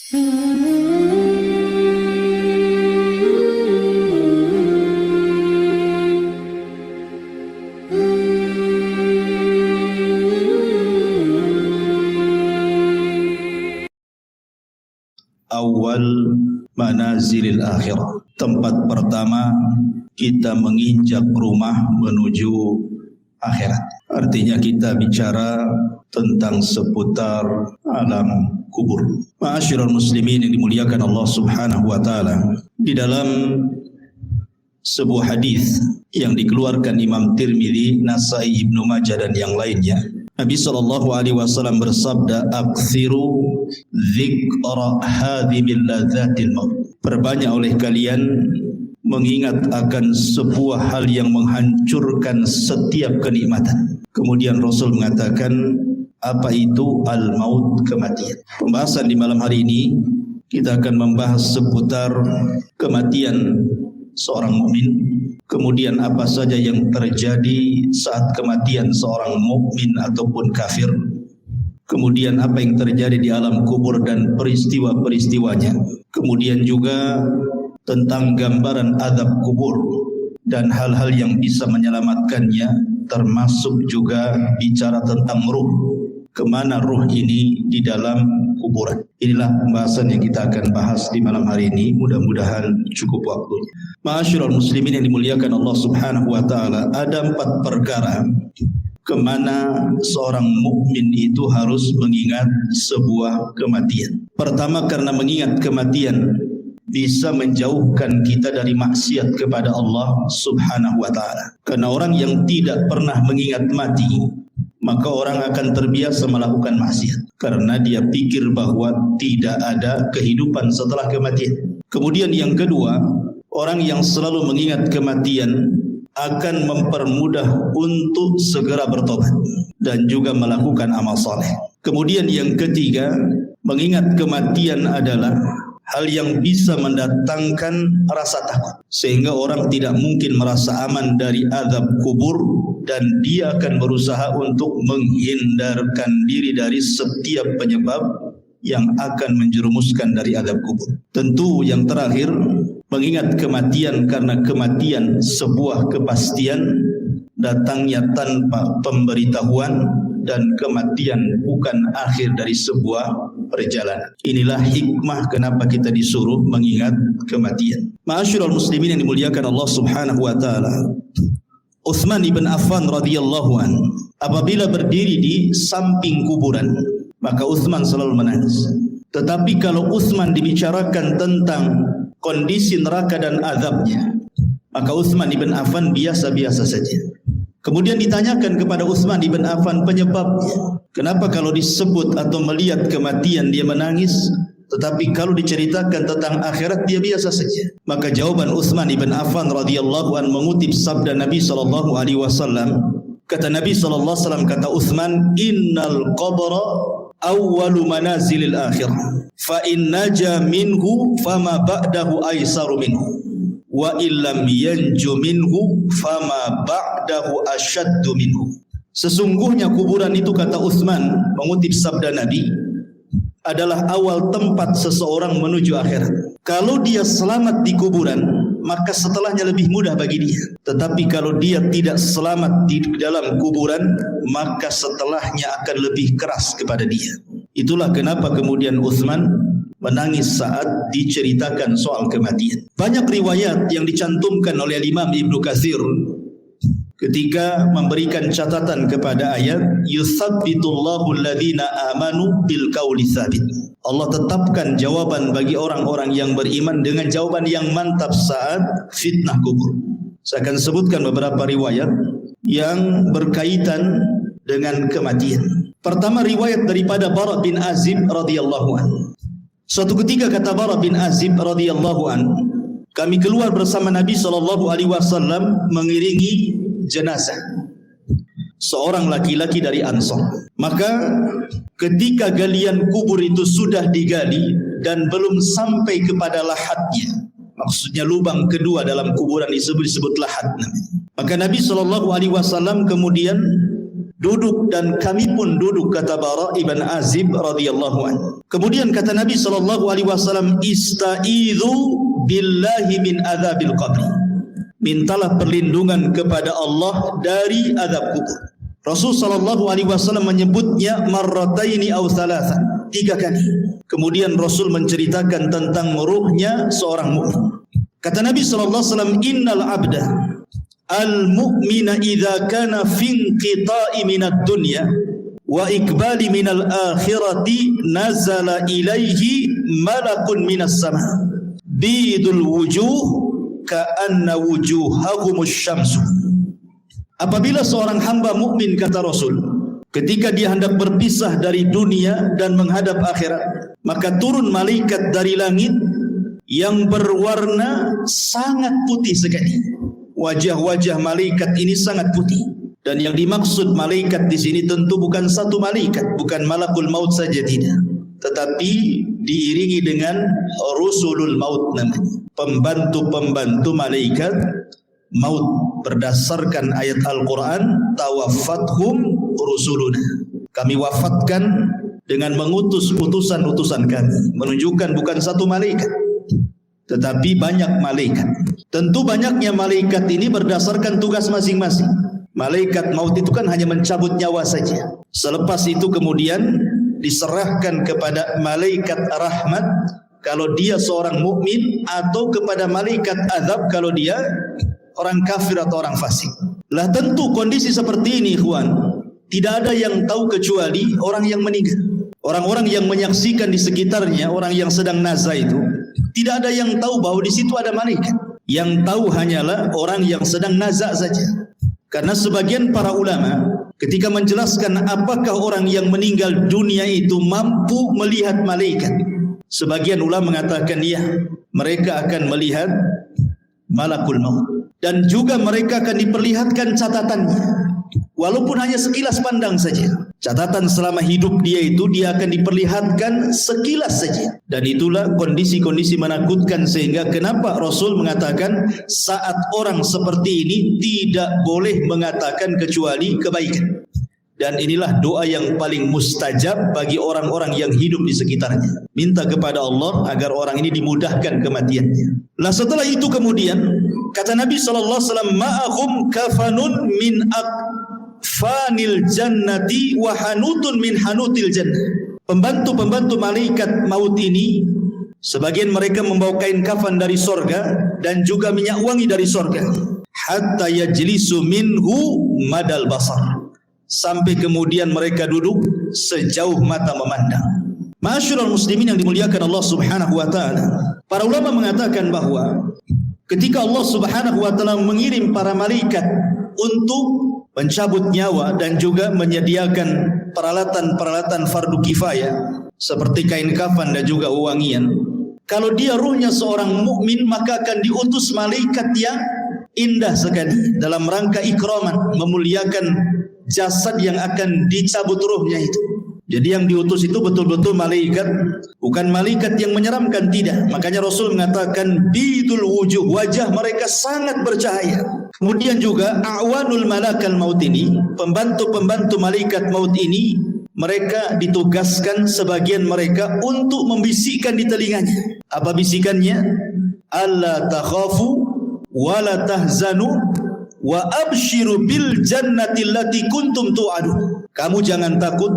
Awal manazilil akhirah. Tempat pertama kita menginjak rumah menuju akhirat. Artinya kita bicara tentang seputar alam kubur. Ma'asyiral muslimin yang dimuliakan Allah Subhanahu wa taala, di dalam sebuah hadis yang dikeluarkan Imam Tirmidzi, Nasai, Ibnu Majah dan yang lainnya, Nabi SAW bersabda, "Aktsiru dzikra hadhimil ladzatil maut." Perbanyak oleh kalian mengingat akan sebuah hal yang menghancurkan setiap kenikmatan. Kemudian Rasul mengatakan, apa itu al-maut, kematian. Pembahasan di malam hari ini kita akan membahas seputar kematian seorang mukmin. Kemudian apa saja yang terjadi saat kematian seorang mukmin ataupun kafir. Kemudian apa yang terjadi di alam kubur dan peristiwa-peristiwanya. Kemudian juga tentang gambaran azab kubur dan hal-hal yang bisa menyelamatkannya, termasuk juga bicara tentang ruh. Kemana ruh ini di dalam kuburan. Inilah pembahasan yang kita akan bahas di malam hari ini. Mudah-mudahan cukup waktunya. Ma'asyiral muslimin yang dimuliakan Allah Subhanahu wa taala, ada 4 perkara kemana seorang mukmin itu harus mengingat sebuah kematian. Pertama, karena mengingat kematian bisa menjauhkan kita dari maksiat kepada Allah Subhanahu wa taala. Karena orang yang tidak pernah mengingat mati, maka orang akan terbiasa melakukan maksiat karena dia pikir bahwa tidak ada kehidupan setelah kematian. Kemudian yang kedua, orang yang selalu mengingat kematian akan mempermudah untuk segera bertobat dan juga melakukan amal saleh. Kemudian yang ketiga, mengingat kematian adalah hal yang bisa mendatangkan rasa takut, sehingga orang tidak mungkin merasa aman dari azab kubur, dan dia akan berusaha untuk menghindarkan diri dari setiap penyebab yang akan menjerumuskan dari azab kubur. Tentu yang terakhir, mengingat kematian karena kematian sebuah kepastian, datangnya tanpa pemberitahuan, dan kematian bukan akhir dari sebuah perjalanan. Inilah hikmah kenapa kita disuruh mengingat kematian. Ma'asyiral muslimin yang dimuliakan Allah Subhanahu wa taala, Utsman ibn Affan radhiyallahu an, apabila berdiri di samping kuburan, maka Utsman selalu menangis. Tetapi kalau Utsman dibicarakan tentang kondisi neraka dan azabnya, maka Utsman ibn Affan biasa-biasa saja. Kemudian ditanyakan kepada Utsman ibn Affan penyebabnya. Kenapa kalau disebut atau melihat kematian dia menangis, tetapi kalau diceritakan tentang akhirat dia biasa saja? Maka jawaban Utsman ibn Affan radhiyallahu an mengutip sabda Nabi SAW. Kata Nabi SAW, kata Utsman, "Innal qabra awwalu manazilil akhirah, fa in naja minhu fama ba'dahu aisaru minhu, wa illam yanju minhu fama ba'dahu ashaddu minhu." Sesungguhnya kuburan itu, kata Utsman mengutip sabda Nabi, adalah awal tempat seseorang menuju akhirat. Kalau dia selamat di kuburan, maka setelahnya lebih mudah bagi dia. Tetapi kalau dia tidak selamat di dalam kuburan, maka setelahnya akan lebih keras kepada dia. Itulah kenapa kemudian Utsman menangis saat diceritakan soal kematian. Banyak riwayat yang dicantumkan oleh Imam Ibnu Katsir ketika memberikan catatan kepada ayat yutsabbitullahu alladhina amanu bil qauli tsabit. Allah tetapkan jawaban bagi orang-orang yang beriman dengan jawaban yang mantap saat fitnah kubur. Saya akan sebutkan beberapa riwayat yang berkaitan dengan kematian. Pertama, riwayat daripada Bara bin Azib radhiyallahu anhu. Suatu ketika, kata Bara bin Azib radhiyallahu anhu, kami keluar bersama Nabi SAW mengiringi jenazah seorang laki-laki dari Ansar. Maka ketika galian kubur itu sudah digali dan belum sampai kepada lahatnya, maksudnya lubang kedua dalam kuburan disebut lahat, maka Nabi SAW kemudian duduk dan kami pun duduk, kata Bara ibn Azib radhiyallahu anhu. Kemudian kata Nabi SAW, ista'idhu billahi min adzabil qabri. Mintalah perlindungan kepada Allah dari azab kubur. Rasul SAW menyebutnya marrataini aw thalatha, 3 kali. Kemudian Rasul menceritakan tentang ruhnya seorang mukmin. Kata Nabi SAW, innal abda al-mu'mina idza kana fi inqita'i minad dunya wa ikbali minal akhirati nazala ilaihi malakun minas sama bidul wujuh ka'anna wujuhahumus syamsu. Apabila seorang hamba mukmin, kata Rasul, ketika dia hendak berpisah dari dunia dan menghadap akhirat, maka turun malaikat dari langit yang berwarna sangat putih sekali. Wajah-wajah malaikat ini sangat putih. Dan yang dimaksud malaikat di sini tentu bukan satu malaikat, bukan malakul maut saja, tidak. Tetapi diiringi dengan rusulul maut namanya, pembantu-pembantu malaikat maut, berdasarkan ayat Al-Quran, tawaffathum rusuluna, kami wafatkan dengan mengutus utusan-utusan kami. Menunjukkan bukan satu malaikat, tetapi banyak malaikat. Tentu banyaknya malaikat ini berdasarkan tugas masing-masing. Malaikat maut itu kan hanya mencabut nyawa saja. Selepas itu kemudian diserahkan kepada malaikat rahmat kalau dia seorang mukmin, atau kepada malaikat azab kalau dia orang kafir atau orang fasik. Lah tentu kondisi seperti ini, ikhwan, tidak ada yang tahu kecuali orang yang meninggal. Orang-orang yang menyaksikan di sekitarnya, orang yang sedang nazar itu, tidak ada yang tahu bahwa di situ ada malaikat. Yang tahu hanyalah orang yang sedang nazar saja. Karena sebagian para ulama ketika menjelaskan apakah orang yang meninggal dunia itu mampu melihat malaikat, sebagian ulama mengatakan ya, mereka akan melihat malakul maut. Dan juga mereka akan diperlihatkan catatannya, walaupun hanya sekilas pandang saja. Catatan selama hidup dia itu dia akan diperlihatkan sekilas saja. Dan itulah kondisi-kondisi menakutkan, sehingga kenapa Rasul mengatakan saat orang seperti ini tidak boleh mengatakan kecuali kebaikan. Dan inilah doa yang paling mustajab bagi orang-orang yang hidup di sekitarnya. Minta kepada Allah agar orang ini dimudahkan kematiannya. Lah setelah itu kemudian kata Nabi SAW, ma'ahum kafanun min akfanil jannati wa hanutun min hanutil jannah. Pembantu-pembantu malaikat maut ini, sebagian mereka membawa kain kafan dari sorga dan juga minyak wangi dari sorga. Hatta yajlisu minhu madal basar. Sampai kemudian mereka duduk sejauh mata memandang. Ma'asyiral muslimin yang dimuliakan Allah Subhanahu wa taala, para ulama mengatakan bahwa ketika Allah Subhanahu wa taala mengirim para malaikat untuk mencabut nyawa dan juga menyediakan peralatan-peralatan fardu kifayah seperti kain kafan dan juga wewangian, kalau dia ruhnya seorang mukmin, maka akan diutus malaikat yang indah sekali dalam rangka ikraman, memuliakan jasad yang akan dicabut ruhnya itu. Jadi yang diutus itu betul-betul malaikat, bukan malaikat yang menyeramkan, tidak. Makanya Rasul mengatakan bidul wujuh, wajah mereka sangat bercahaya. Kemudian juga a'wanul malakal maut ini, pembantu-pembantu malaikat maut ini, mereka ditugaskan sebagian mereka untuk membisikkan di telinganya. Apa bisikannya? Alla takhafu wa la tahzanu wa abshiru bil jannati allati kuntum tu'adun. Kamu jangan takut,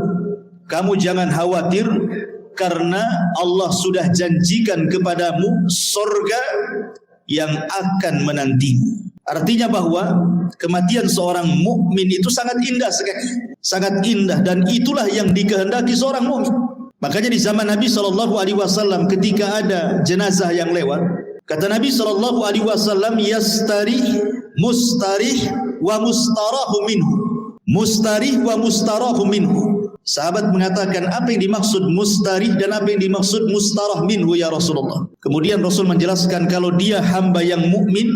kamu jangan khawatir, karena Allah sudah janjikan kepadamu surga yang akan menantimu. Artinya bahwa kematian seorang mukmin itu sangat indah sekali, sangat indah, dan itulah yang dikehendaki seorang mukmin. Makanya di zaman Nabi SAW ketika ada jenazah yang lewat, kata Nabi SAW, yastarih mustarih wa mustarahu minhu. Mustarih wa mustarahu minhu. Sahabat mengatakan, apa yang dimaksud mustarih dan apa yang dimaksud mustarah minhu ya Rasulullah? Kemudian Rasul menjelaskan, kalau dia hamba yang mukmin,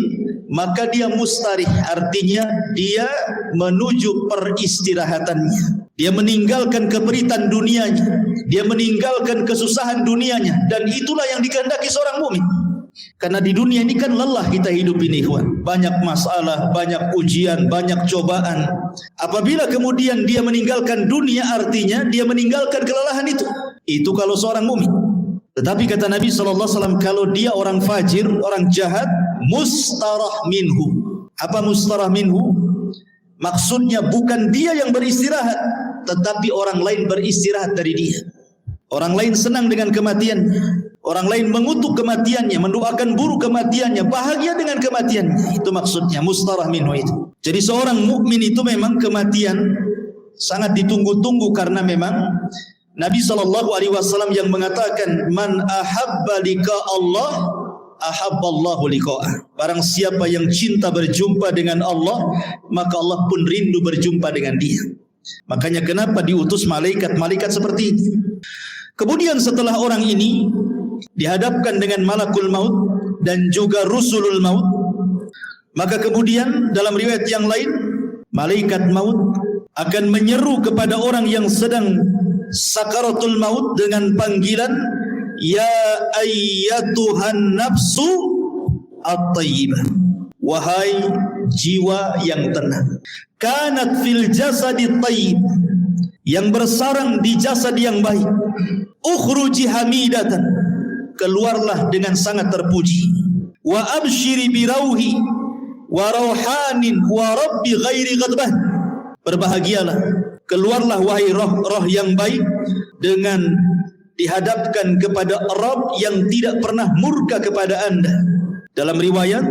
maka dia mustarih, artinya dia menuju peristirahatannya. Dia meninggalkan keperitan dunianya, dia meninggalkan kesusahan dunianya, dan itulah yang dikehendaki seorang mukmin. Karena di dunia ini kan lelah kita hidup ini, ikhwan. Banyak masalah, banyak ujian, banyak cobaan. Apabila kemudian dia meninggalkan dunia, artinya dia meninggalkan kelelahan itu. Itu kalau seorang mukmin. Tetapi kata Nabi SAW, kalau dia orang fajir, orang jahat, mustarah minhu. Apa mustarah minhu? Maksudnya bukan dia yang beristirahat, tetapi orang lain beristirahat dari dia. Orang lain senang dengan kematiannya, orang lain mengutuk kematiannya, mendoakan buruk kematiannya, bahagia dengan kematiannya. Itu maksudnya mustarah minhu itu. Jadi seorang mukmin itu memang kematian sangat ditunggu-tunggu, karena memang Nabi SAW yang mengatakan, man ahabba liqa Allah ahabballahu liqa'ah. Barang siapa yang cinta berjumpa dengan Allah, maka Allah pun rindu berjumpa dengan dia. Makanya kenapa diutus malaikat-malaikat seperti ini. Kemudian setelah orang ini dihadapkan dengan malakul maut dan juga rusulul maut, maka kemudian dalam riwayat yang lain, malaikat maut akan menyeru kepada orang yang sedang sakaratul maut dengan panggilan, ya ayyatuhan nafsu at-tayyibah, wahai jiwa yang tenang, kanat fil jasadi tayyib, yang bersarang di jasad yang baik, ukhruji hamidatan, keluarlah dengan sangat terpuji, wa abshiri birauhi wa rauhanin wa rabbi ghairi ghadbah, berbahagialah, keluarlah wahai roh-roh yang baik dengan dihadapkan kepada Rabb yang tidak pernah murka kepada anda. Dalam riwayat,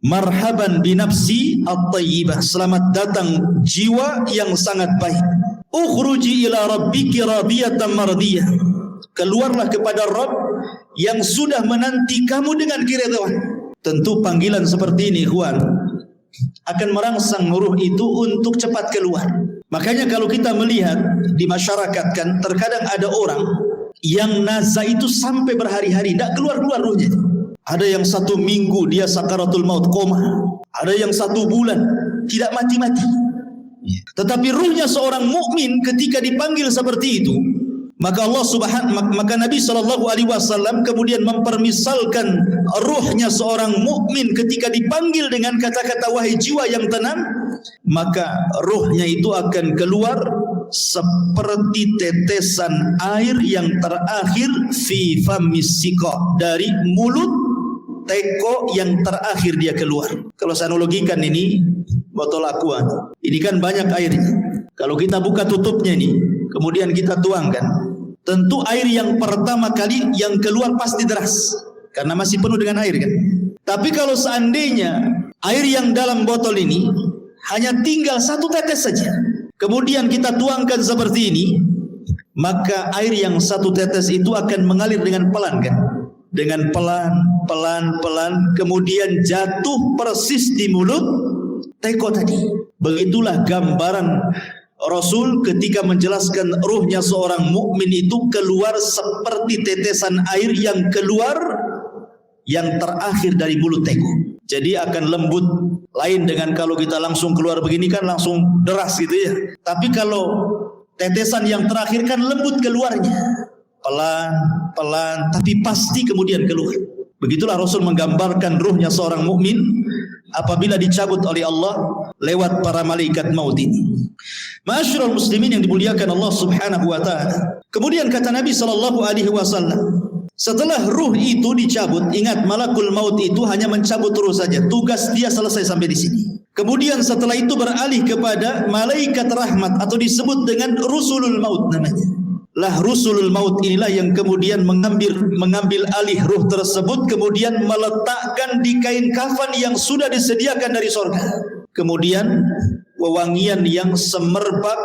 marhaban binafsi at-tayyibah, selamat datang jiwa yang sangat baik. Ukhruji ila rabbiki radiyatan mardiyah, keluarlah kepada Rabb yang sudah menanti kamu dengan keridhaan. Tentu panggilan seperti ini, ikhwan, akan merangsang ruh itu untuk cepat keluar. Makanya kalau kita melihat di masyarakat kan, terkadang ada orang yang nazar itu sampai berhari-hari tidak keluar-keluar ruhnya. Ada yang 1 minggu dia sakaratul maut koma, ada yang 1 bulan tidak mati-mati. Tetapi ruhnya seorang mukmin ketika dipanggil seperti itu, maka maka Nabi SAW kemudian mempermisalkan ruhnya seorang mukmin ketika dipanggil dengan kata-kata wahai jiwa yang tenang, maka ruhnya itu akan keluar seperti tetesan air yang terakhir fi famis siqa, dari mulut teko yang terakhir dia keluar. Kalau saya analogikan ini botol aqua, ini kan banyak airnya. Kalau kita buka tutupnya ini, kemudian kita tuangkan, tentu air yang pertama kali yang keluar pasti deras, karena masih penuh dengan air kan. Tapi kalau seandainya air yang dalam botol ini hanya tinggal 1 tetes saja, kemudian kita tuangkan seperti ini, maka air yang 1 tetes itu akan mengalir dengan pelan kan, dengan pelan, kemudian jatuh persis di mulut teko tadi. Begitulah gambaran Rasul ketika menjelaskan ruhnya seorang mukmin itu keluar seperti tetesan air yang keluar yang terakhir dari mulut teko. Jadi akan lembut, lain dengan kalau kita langsung keluar begini kan langsung deras gitu ya. Tapi kalau tetesan yang terakhir kan lembut keluarnya, pelan, tapi pasti kemudian keluar. Begitulah Rasul menggambarkan ruhnya seorang mukmin apabila dicabut oleh Allah lewat para malaikat maut ini. Ma'asyiral muslimin yang dimuliakan Allah Subhanahu wa taala. Kemudian kata Nabi SAW, setelah ruh itu dicabut, ingat malakul maut itu hanya mencabut ruh saja, tugas dia selesai sampai di sini. Kemudian setelah itu beralih kepada malaikat rahmat atau disebut dengan rusulul maut namanya. Lah rusulul maut inilah yang kemudian mengambil alih ruh tersebut, kemudian meletakkan di kain kafan yang sudah disediakan dari sorga. Kemudian wewangian yang semerbak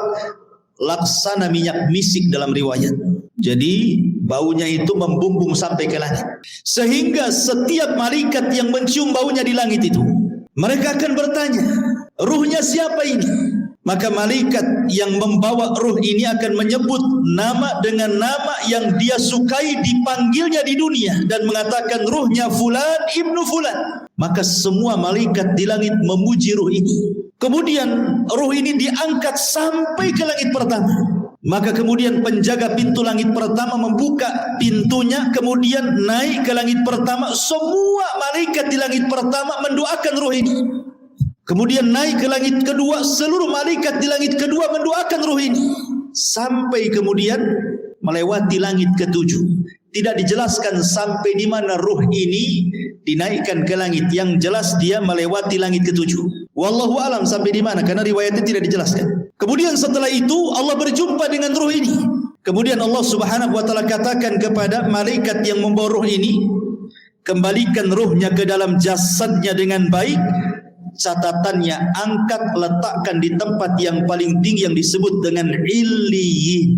laksana minyak misik dalam riwayat. Jadi baunya itu membumbung sampai ke langit, sehingga setiap malaikat yang mencium baunya di langit itu, mereka akan bertanya, ruhnya siapa ini? Maka malaikat yang membawa ruh ini akan menyebut nama dengan nama yang dia sukai dipanggilnya di dunia dan mengatakan ruhnya fulan ibnu fulan. Maka semua malaikat di langit memuji ruh ini. Kemudian ruh ini diangkat sampai ke langit pertama. Maka kemudian penjaga pintu langit pertama membuka pintunya, kemudian naik ke langit pertama. Semua malaikat di langit pertama mendoakan ruh ini. Kemudian naik ke langit kedua, seluruh malaikat di langit kedua mendoakan ruh ini. Sampai kemudian melewati langit ketujuh. Tidak dijelaskan sampai di mana ruh ini dinaikkan ke langit. Yang jelas dia melewati langit ketujuh. Wallahu alam sampai di mana, karena riwayatnya tidak dijelaskan. Kemudian setelah itu Allah berjumpa dengan ruh ini. Kemudian Allah Subhanahu wa taala katakan kepada malaikat yang membawa ruh ini, kembalikan ruhnya ke dalam jasadnya dengan baik. Catatannya, angkat, letakkan di tempat yang paling tinggi yang disebut dengan Illiyin.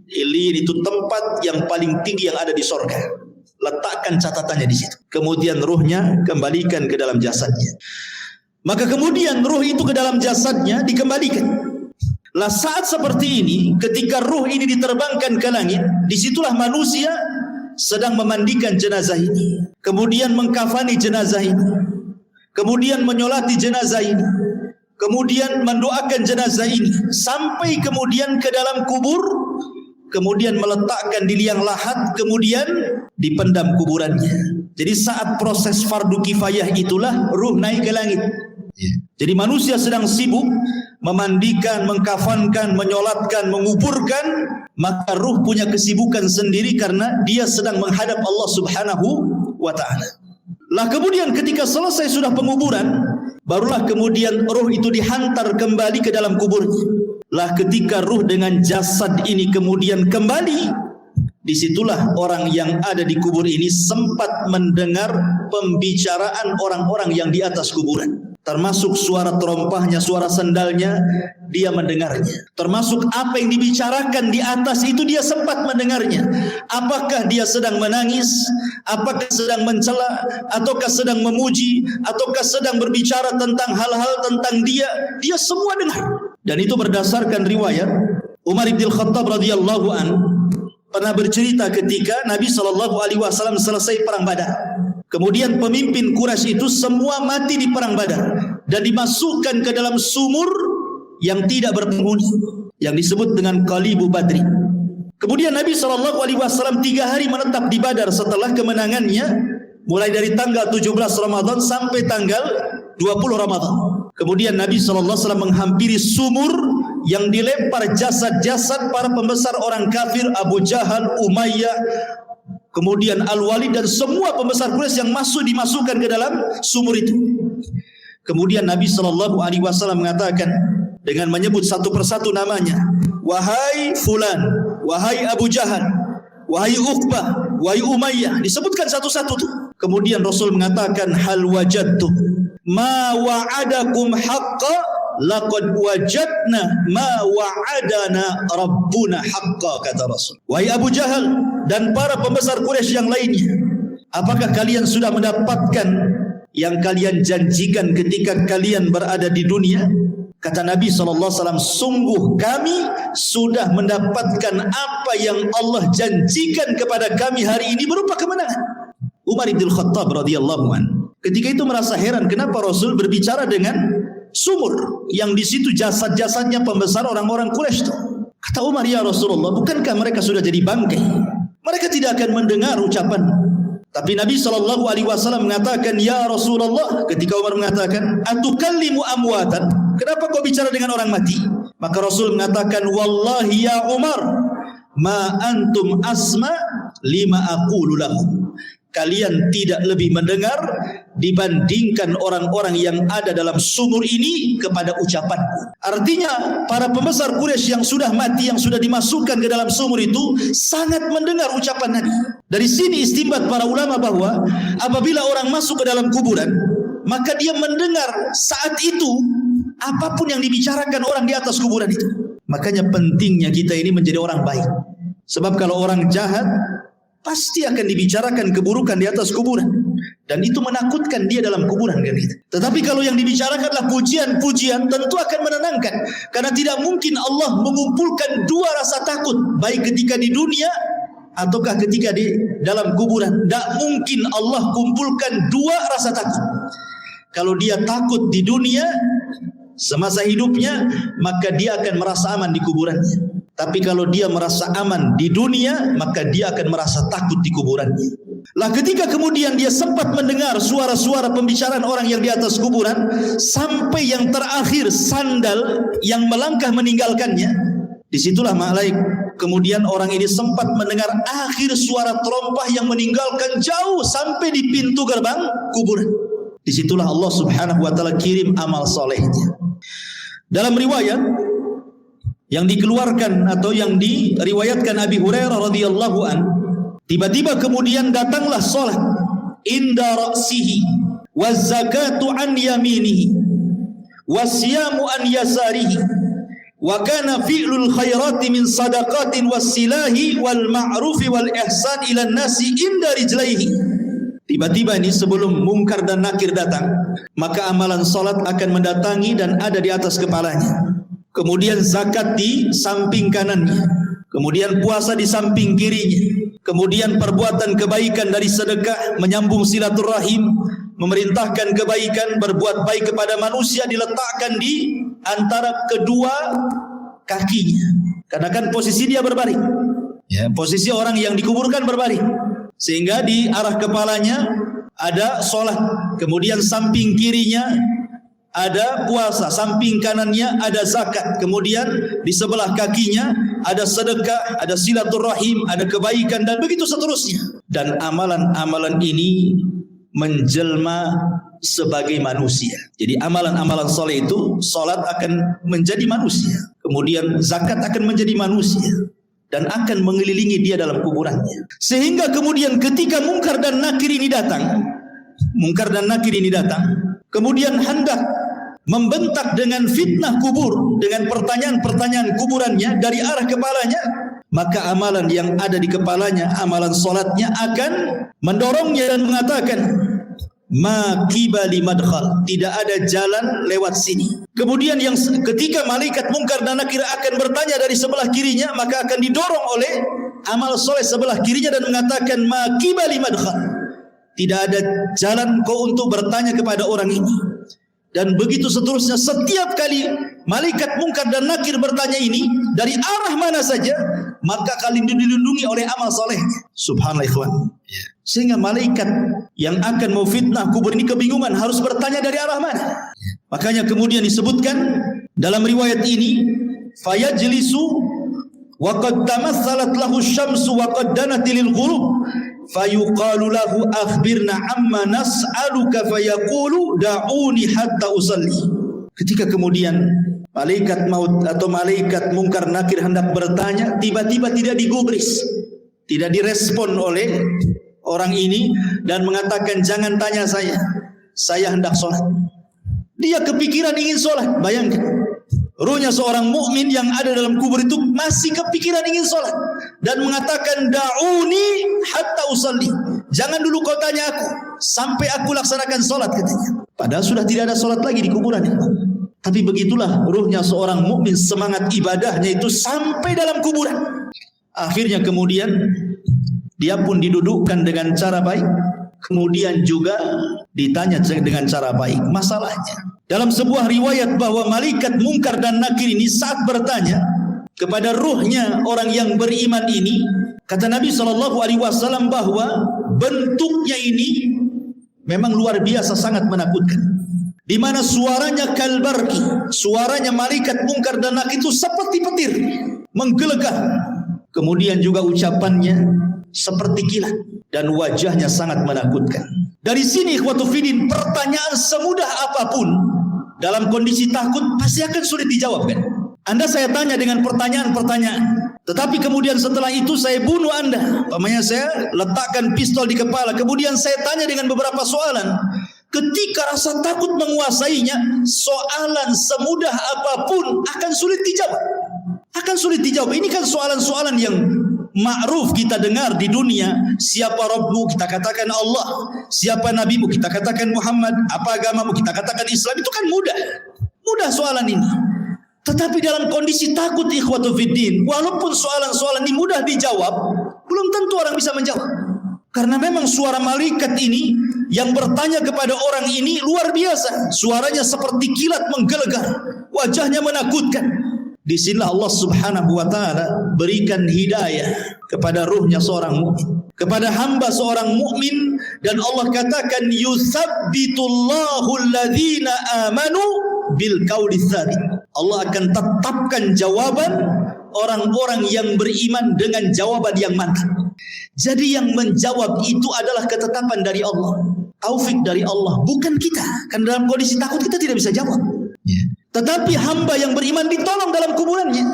Illiyin itu tempat yang paling tinggi yang ada di sorga. Letakkan catatannya di situ. Kemudian ruhnya kembalikan ke dalam jasadnya. Maka kemudian ruh itu ke dalam jasadnya dikembalikan. Lah saat seperti ini, ketika ruh ini diterbangkan ke langit, disitulah manusia sedang memandikan jenazah ini, kemudian mengkafani jenazah ini, kemudian menyolati jenazah ini, kemudian mendoakan jenazah ini, sampai kemudian ke dalam kubur, kemudian meletakkan di liang lahat, kemudian dipendam kuburannya. Jadi saat proses fardu kifayah itulah ruh naik ke langit. Jadi manusia sedang sibuk memandikan, mengkafankan, menyolatkan, menguburkan, maka ruh punya kesibukan sendiri karena dia sedang menghadap Allah Subhanahu wa ta'ala. Lah kemudian ketika selesai sudah penguburan, barulah kemudian ruh itu dihantar kembali ke dalam kuburnya. Lah ketika ruh dengan jasad ini kemudian kembali, disitulah orang yang ada di kubur ini sempat mendengar pembicaraan orang-orang yang di atas kuburan. Termasuk suara terompahnya, suara sendalnya, dia mendengarnya. Termasuk apa yang dibicarakan di atas itu dia sempat mendengarnya. Apakah dia sedang menangis, apakah sedang mencela, ataukah sedang memuji, ataukah sedang berbicara tentang hal-hal tentang dia semua dengar. Dan itu berdasarkan riwayat Umar bin Khattab radhiyallahu an pernah bercerita ketika Nabi SAW selesai perang Badar. Kemudian pemimpin Quraisy itu semua mati di perang Badar dan dimasukkan ke dalam sumur yang tidak berpenghuni, yang disebut dengan Qalibu Badri. Kemudian Nabi SAW 3 hari menetap di Badar setelah kemenangannya, mulai dari tanggal 17 Ramadan sampai tanggal 20 Ramadan. Kemudian Nabi SAW menghampiri sumur yang dilempar jasad-jasad para pembesar orang kafir, Abu Jahal, Umayyah, kemudian Al-Walid dan semua pembesar Quraisy yang dimasukkan ke dalam sumur itu. Kemudian Nabi SAW mengatakan dengan menyebut satu persatu namanya, wahai fulan, wahai Abu Jahal, wahai Uqbah, wahai Umayyah, disebutkan satu-satu tuh. Kemudian Rasul mengatakan, hal wajadtum ma wa'adakum haqqa laqad wajadna ma wa'adana rabbuna haqqa, kata Rasul. Wahai Abu Jahal dan para pembesar Quraisy yang lainnya, apakah kalian sudah mendapatkan yang kalian janjikan ketika kalian berada di dunia? Kata Nabi SAW, sungguh kami sudah mendapatkan apa yang Allah janjikan kepada kami hari ini berupa kemenangan. Umar bin Khattab radhiyallahu an ketika itu merasa heran kenapa Rasul berbicara dengan sumur yang di situ jasad-jasadnya pembesar orang-orang Quraisy itu. Kata Umar, ya Rasulullah, bukankah mereka sudah jadi bangkai? Mereka tidak akan mendengar ucapan. Tapi Nabi SAW mengatakan, ya Rasulullah, ketika Umar mengatakan, atukallimu amwatan, kenapa kau bicara dengan orang mati? Maka Rasul mengatakan, wallahi ya Umar, ma antum asma lima aqulu lahum. Kalian tidak lebih mendengar dibandingkan orang-orang yang ada dalam sumur ini kepada ucapanku. Artinya para pembesar Quraisy yang sudah mati, yang sudah dimasukkan ke dalam sumur itu sangat mendengar ucapan Nabi. Dari sini istinbat para ulama bahwa apabila orang masuk ke dalam kuburan, maka dia mendengar saat itu apapun yang dibicarakan orang di atas kuburan itu. Makanya pentingnya kita ini menjadi orang baik. Sebab kalau orang jahat pasti akan dibicarakan keburukan di atas kuburan, dan itu menakutkan dia dalam kuburan kan gitu. Tetapi kalau yang dibicarakanlah pujian-pujian, tentu akan menenangkan, karena tidak mungkin Allah mengumpulkan dua rasa takut, baik ketika di dunia ataukah ketika di dalam kuburan. Tidak mungkin Allah kumpulkan dua rasa takut. Kalau dia takut di dunia semasa hidupnya, maka dia akan merasa aman di kuburannya. Tapi kalau dia merasa aman di dunia, maka dia akan merasa takut di kuburannya. Lah ketika kemudian dia sempat mendengar suara-suara pembicaraan orang yang di atas kuburan, sampai yang terakhir sandal yang melangkah meninggalkannya, disitulah kemudian orang ini sempat mendengar akhir suara terompah yang meninggalkan jauh sampai di pintu gerbang kuburan. Disitulah Allah Subhanahu wa ta'ala kirim amal solehnya. Dalam riwayat yang dikeluarkan atau yang diriwayatkan Abi Hurairah radhiyallahu an, tiba-tiba kemudian datanglah salat inda ra'sihi waz zakatu an yaminihi wasyamu an yasarihi wa kana fi'lul khairati min sadaqatin wassilahi wal ma'rufi wal ihsan ila nasi inda rijlaihi. Tiba-tiba ini sebelum mungkar dan nakir datang, maka amalan salat akan mendatangi dan ada di atas kepalanya. Kemudian zakat di samping kanannya, kemudian puasa di samping kirinya, kemudian perbuatan kebaikan dari sedekah, menyambung silaturahim, memerintahkan kebaikan, berbuat baik kepada manusia diletakkan di antara kedua kakinya. Karena kan posisi dia berbaring, ya, posisi orang yang dikuburkan berbaring, sehingga di arah kepalanya ada solat, kemudian samping kirinya ada puasa, samping kanannya ada zakat, kemudian di sebelah kakinya ada sedekah, ada silaturahim, ada kebaikan dan begitu seterusnya. Dan amalan-amalan ini menjelma sebagai manusia. Jadi amalan-amalan soleh itu, solat akan menjadi manusia, kemudian zakat akan menjadi manusia dan akan mengelilingi dia dalam kuburannya. Sehingga kemudian ketika mungkar dan nakir ini datang, kemudian hendak membentak dengan fitnah kubur, dengan pertanyaan-pertanyaan kuburannya dari arah kepalanya, maka amalan yang ada di kepalanya, amalan solatnya akan mendorongnya dan mengatakan, ma qibali madkhal, tidak ada jalan lewat sini. Kemudian yang ketika malaikat mungkar dan nakir akan bertanya dari sebelah kirinya, maka akan didorong oleh amal soleh sebelah kirinya dan mengatakan, ma qibali madkhal, tidak ada jalan kau untuk bertanya kepada orang ini. Dan begitu seterusnya, setiap kali malaikat mungkar dan nakir bertanya ini dari arah mana saja, maka kalian dilindungi oleh amal soleh. Subhanallah ikhwan. Sehingga malaikat yang akan mau fitnah kubur ini kebingungan harus bertanya dari arah mana. Makanya kemudian disebutkan dalam riwayat ini, fayajlisu wa qad tamatsalat lahu syamsu wa qad danat lil ghurub fayuqalu lahu akhbirna amma nas'aluka fayaqulu da'uni hatta usalli. Ketika kemudian malaikat maut atau malaikat mungkar nakir hendak bertanya, tiba-tiba tidak digubris, tidak direspon oleh orang ini dan mengatakan, jangan tanya saya hendak sholat. Dia kepikiran ingin sholat. Bayangkan, ruhnya seorang mukmin yang ada dalam kubur itu masih kepikiran ingin sholat dan mengatakan, da'uni hatta usalli, jangan dulu kau tanya aku sampai aku laksanakan sholat, katanya. Padahal sudah tidak ada sholat lagi di kuburan. Tapi begitulah ruhnya seorang mukmin, semangat ibadahnya itu sampai dalam kuburan. Akhirnya kemudian dia pun didudukkan dengan cara baik, kemudian juga ditanya dengan cara baik. Masalahnya dalam sebuah riwayat bahwa malaikat mungkar dan nakir ini saat bertanya kepada ruhnya orang yang beriman ini, kata Nabi SAW bahwa bentuknya ini memang luar biasa, sangat menakutkan. Di mana suaranya kalbarki, suaranya malaikat mungkar dan nakir itu seperti petir, menggelegar. Kemudian juga ucapannya seperti kilat dan wajahnya sangat menakutkan. Dari sini ikhwatu fiddin, pertanyaan semudah apapun dalam kondisi takut pasti akan sulit dijawab, kan? Anda saya tanya dengan pertanyaan-pertanyaan, tetapi kemudian setelah itu saya bunuh Anda. Umpamanya saya letakkan pistol di kepala, kemudian saya tanya dengan beberapa soalan. Ketika rasa takut menguasainya, soalan semudah apapun akan sulit dijawab. Ini kan soalan-soalan yang ma'ruf kita dengar di dunia. Siapa Rabbu? Kita katakan Allah. Siapa Nabimu? Kita katakan Muhammad. Apa agamamu? Kita katakan Islam. Itu kan mudah soalan ini. Tetapi dalam kondisi takut ikhwatu fiddin, walaupun soalan-soalan ini mudah dijawab, belum tentu orang bisa menjawab. Karena memang suara malaikat ini yang bertanya kepada orang ini luar biasa. Suaranya seperti kilat menggelegar, wajahnya menakutkan. Disinilah Allah Subhanahu wa taala berikan hidayah kepada ruhnya seorang mukmin, kepada hamba seorang mukmin, dan Allah katakan yutsabbitullahu alladhina amanu bil qauli tsabit. Allah akan tetapkan jawaban orang-orang yang beriman dengan jawaban yang mantap. Jadi yang menjawab itu adalah ketetapan dari Allah, taufik dari Allah, bukan kita. Kan dalam kondisi takut kita tidak bisa jawab. Tetapi hamba yang beriman ditolong dalam kuburannya,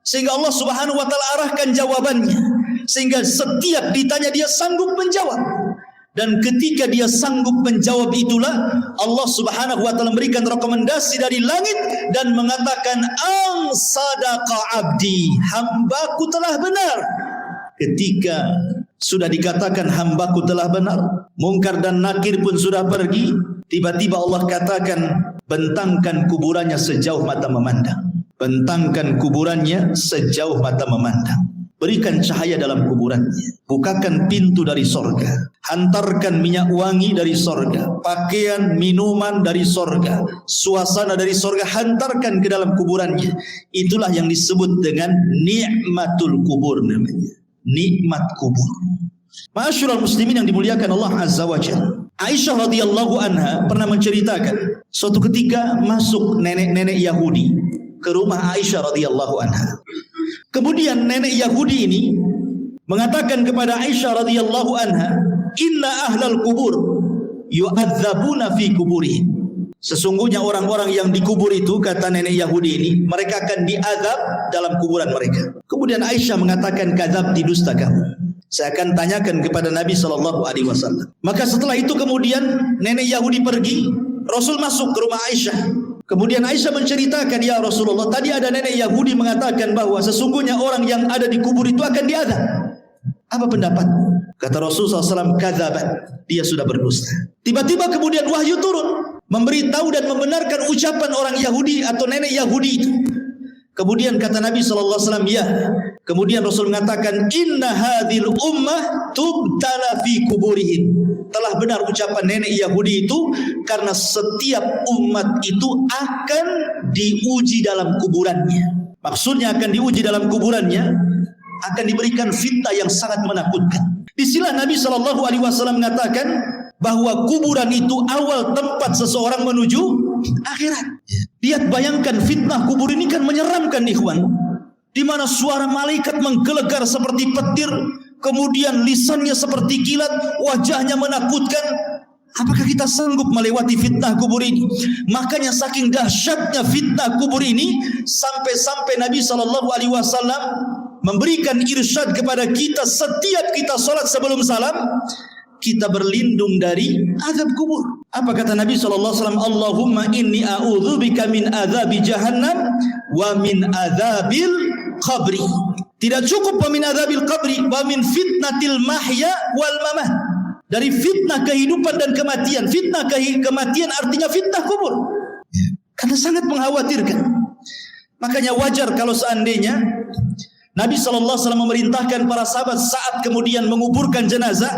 sehingga Allah Subhanahu wa taala arahkan jawabannya, sehingga setiap ditanya dia sanggup menjawab. Dan ketika dia sanggup menjawab itulah Allah Subhanahu wa taala memberikan rekomendasi dari langit dan mengatakan ang sadaqa abdi, hambaku telah benar. Ketika sudah dikatakan hambaku telah benar, Mungkar dan Nakir pun sudah pergi, tiba-tiba Allah katakan bentangkan kuburannya sejauh mata memandang. Bentangkan kuburannya sejauh mata memandang. Berikan cahaya dalam kuburannya. Bukakan pintu dari sorga. Hantarkan minyak wangi dari sorga. Pakaian, minuman dari sorga. Suasana dari sorga hantarkan ke dalam kuburannya. Itulah yang disebut dengan nikmatul kubur namanya. Nikmat kubur. Ma'asyiral muslimin yang dimuliakan Allah Azza wa Jalla. Aisyah radhiyallahu anha pernah menceritakan suatu ketika masuk nenek-nenek Yahudi ke rumah Aisyah radhiyallahu anha. Kemudian nenek Yahudi ini mengatakan kepada Aisyah radhiyallahu anha, "Inna ahlal kubur yu'adzabuna fi kuburihim." Sesungguhnya orang-orang yang dikubur itu, kata nenek Yahudi ini, mereka akan diazab dalam kuburan mereka. Kemudian Aisyah mengatakan, "Kadzabti, dusta kamu. Saya akan tanyakan kepada Nabi SAW." Maka setelah itu kemudian nenek Yahudi pergi, Rasul masuk ke rumah Aisyah. Kemudian Aisyah menceritakan, "Ya Rasulullah, tadi ada nenek Yahudi mengatakan bahwa sesungguhnya orang yang ada di kubur itu akan diazab. Apa pendapatmu?" Kata Rasulullah SAW, "Kadzabat, dia sudah berdusta." Tiba-tiba kemudian wahyu turun, memberitahu dan membenarkan ucapan orang Yahudi atau nenek Yahudi itu. Kemudian kata Nabi SAW, "Ya." Kemudian Rasul mengatakan, "Inna hadhil ummah tubtala fi kuburihim." Telah benar ucapan nenek Yahudi itu, karena setiap umat itu akan diuji dalam kuburannya. Maksudnya akan diuji dalam kuburannya, akan diberikan fitnah yang sangat menakutkan. Disinilah Nabi SAW mengatakan bahwa kuburan itu awal tempat seseorang menuju akhirat. Lihat, bayangkan fitnah kubur ini kan menyeramkan, ikhwan. Di mana suara malaikat menggelegar seperti petir, kemudian lisannya seperti kilat, wajahnya menakutkan. Apakah kita sanggup melewati fitnah kubur ini? Makanya saking dahsyatnya fitnah kubur ini, sampai-sampai Nabi SAW memberikan irsyad kepada kita, setiap kita sholat sebelum salam, kita berlindung dari azab kubur. Apa kata Nabi SAW? "Allahumma inni a'udzubika min azabi jahannam wa min azabil qabri." Tidak cukup wa min azabil qabri, wa min fitnatil mahya wal mamat. Dari fitnah kehidupan dan kematian. Fitnah kematian artinya fitnah kubur. Karena sangat mengkhawatirkan. Makanya wajar kalau seandainya Nabi SAW memerintahkan para sahabat saat kemudian menguburkan jenazah,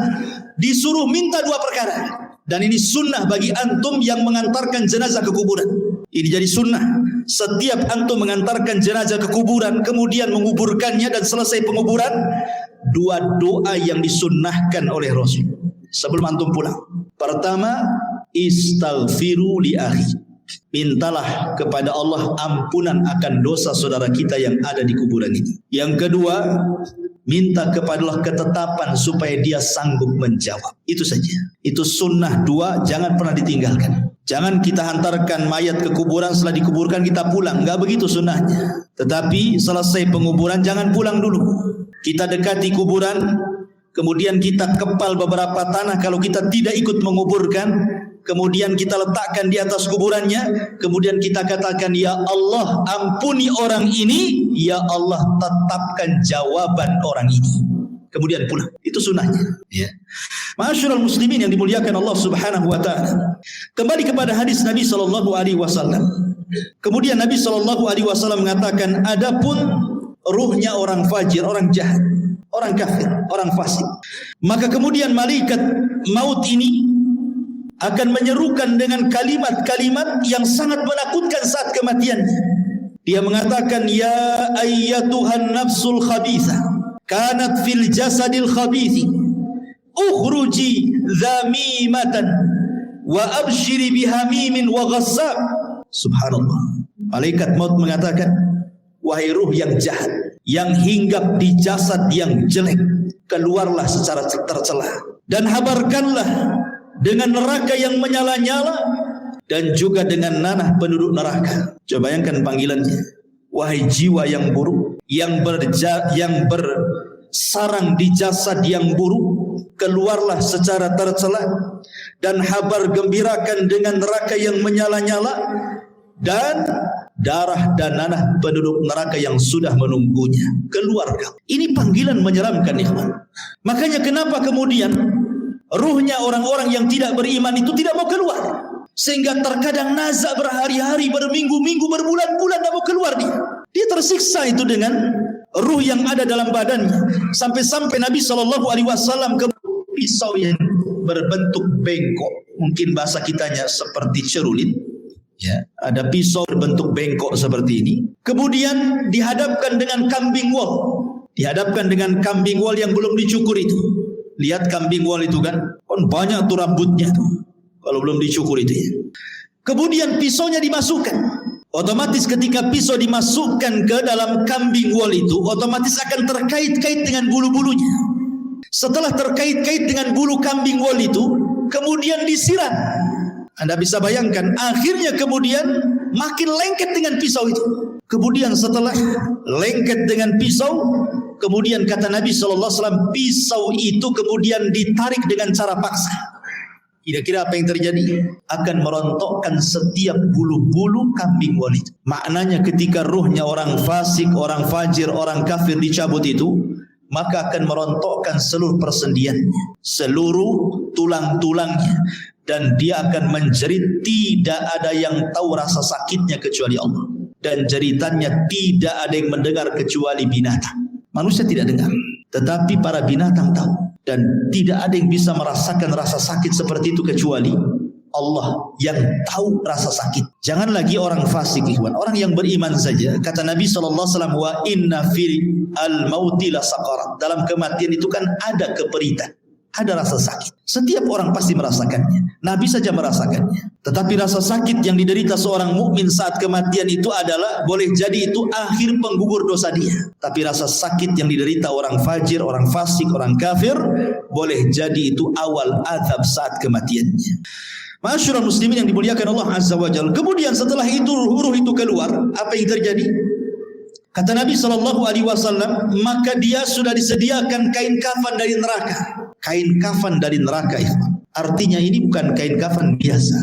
disuruh minta dua perkara. Dan ini sunnah bagi antum yang mengantarkan jenazah ke kuburan. Ini jadi sunnah. Setiap antum mengantarkan jenazah ke kuburan, kemudian menguburkannya dan selesai penguburan, dua doa yang disunnahkan oleh Rasul sebelum antum pulang. Pertama, istaghfiru li akhi. Mintalah kepada Allah ampunan akan dosa saudara kita yang ada di kuburan ini. Yang kedua, minta kepada Allah ketetapan supaya dia sanggup menjawab. Itu saja. Itu sunnah dua, jangan pernah ditinggalkan. Jangan kita hantarkan mayat ke kuburan, setelah dikuburkan kita pulang. Enggak begitu sunnahnya. Tetapi selesai penguburan jangan pulang dulu. Kita dekati kuburan, kemudian kita kepal beberapa tanah kalau kita tidak ikut menguburkan. Kemudian kita letakkan di atas kuburannya. Kemudian kita katakan, "Ya Allah, ampuni orang ini. Ya Allah, tetapkan jawaban orang ini." Kemudian pulang. Itu sunnahnya. Ya. Ma'asyiral muslimin yang dimuliakan Allah Subhanahu wa taala. Kembali kepada hadis Nabi SAW. Kemudian Nabi SAW mengatakan, adapun ruhnya orang fajir, orang jahat, orang kafir, orang fasik, maka kemudian malaikat maut ini akan menyerukan dengan kalimat-kalimat yang sangat menakutkan saat kematiannya. Dia mengatakan, ya ayyatuhan nafsul khabithah, kanat fil jasadil khabithi, ukhruji dhamimatan wa abshiri bihamimin wa ghassab. Subhanallah. Malaikat maut mengatakan, wahai ruh yang jahat, yang hinggap di jasad yang jelek, keluarlah secara tercela dan habarkanlah dengan neraka yang menyala-nyala dan juga dengan nanah penduduk neraka. Coba bayangkan panggilannya. Wahai jiwa yang buruk, yang bersarang di jasad yang buruk, keluarlah secara tercela dan habar gembirakan dengan neraka yang menyala-nyala dan darah dan nanah penduduk neraka yang sudah menunggunya. Keluarga. Ini panggilan menyeramkan, ikhwan. Makanya kenapa kemudian ruhnya orang-orang yang tidak beriman itu tidak mau keluar, sehingga terkadang nazak berhari-hari, berminggu-minggu, berbulan-bulan tidak mau keluar dia. Dia tersiksa itu dengan ruh yang ada dalam badannya. Sampai-sampai Nabi SAW ke pisau yang berbentuk bengkok, mungkin bahasa kitanya seperti cerulit. Ya, ada pisau berbentuk bengkok seperti ini. Kemudian dihadapkan dengan kambing wol. Dihadapkan dengan kambing wol yang belum dicukur itu. Lihat kambing wol itu kan banyak tuh rambutnya tuh. Kalau belum dicukur itu ya. Kemudian pisaunya dimasukkan. Otomatis ketika pisau dimasukkan ke dalam kambing wol itu, otomatis akan terkait-kait dengan bulu-bulunya. Setelah terkait-kait dengan bulu kambing wol itu, kemudian disiram. Anda bisa bayangkan, akhirnya kemudian makin lengket dengan pisau itu. Kemudian setelah lengket dengan pisau, kemudian kata Nabi SAW, pisau itu kemudian ditarik dengan cara paksa. Kira-kira apa yang terjadi? Akan merontokkan setiap bulu-bulu kambing wol itu. Maknanya ketika ruhnya orang fasik, orang fajir, orang kafir dicabut itu, maka akan merontokkan seluruh persendiannya, seluruh tulang-tulangnya, dan dia akan menjerit. Tidak ada yang tahu rasa sakitnya kecuali Allah, dan jeritannya tidak ada yang mendengar kecuali binatang. Manusia tidak dengar, tetapi para binatang tahu, dan tidak ada yang bisa merasakan rasa sakit seperti itu kecuali Allah yang tahu rasa sakit. Jangan lagi orang fasik, ikhwan, orang yang beriman saja. Kata Nabi SAW, wa inna fil al-mauti la saqarat. Dalam kematian itu kan ada keperitan, ada rasa sakit. Setiap orang pasti merasakannya. Nabi saja merasakannya. Tetapi rasa sakit yang diderita seorang mukmin saat kematian itu adalah, boleh jadi itu akhir penggugur dosa dia. Tapi rasa sakit yang diderita orang fajir, orang fasik, orang kafir, boleh jadi itu awal azab saat kematiannya. Masyarul muslimin yang dimuliakan Allah Azza wa Jalla. Kemudian setelah itu ruh itu keluar, apa yang terjadi? Kata Nabi SAW, maka dia sudah disediakan kain kafan dari neraka. Kain kafan dari neraka, ikhwan. Artinya ini bukan kain kafan biasa.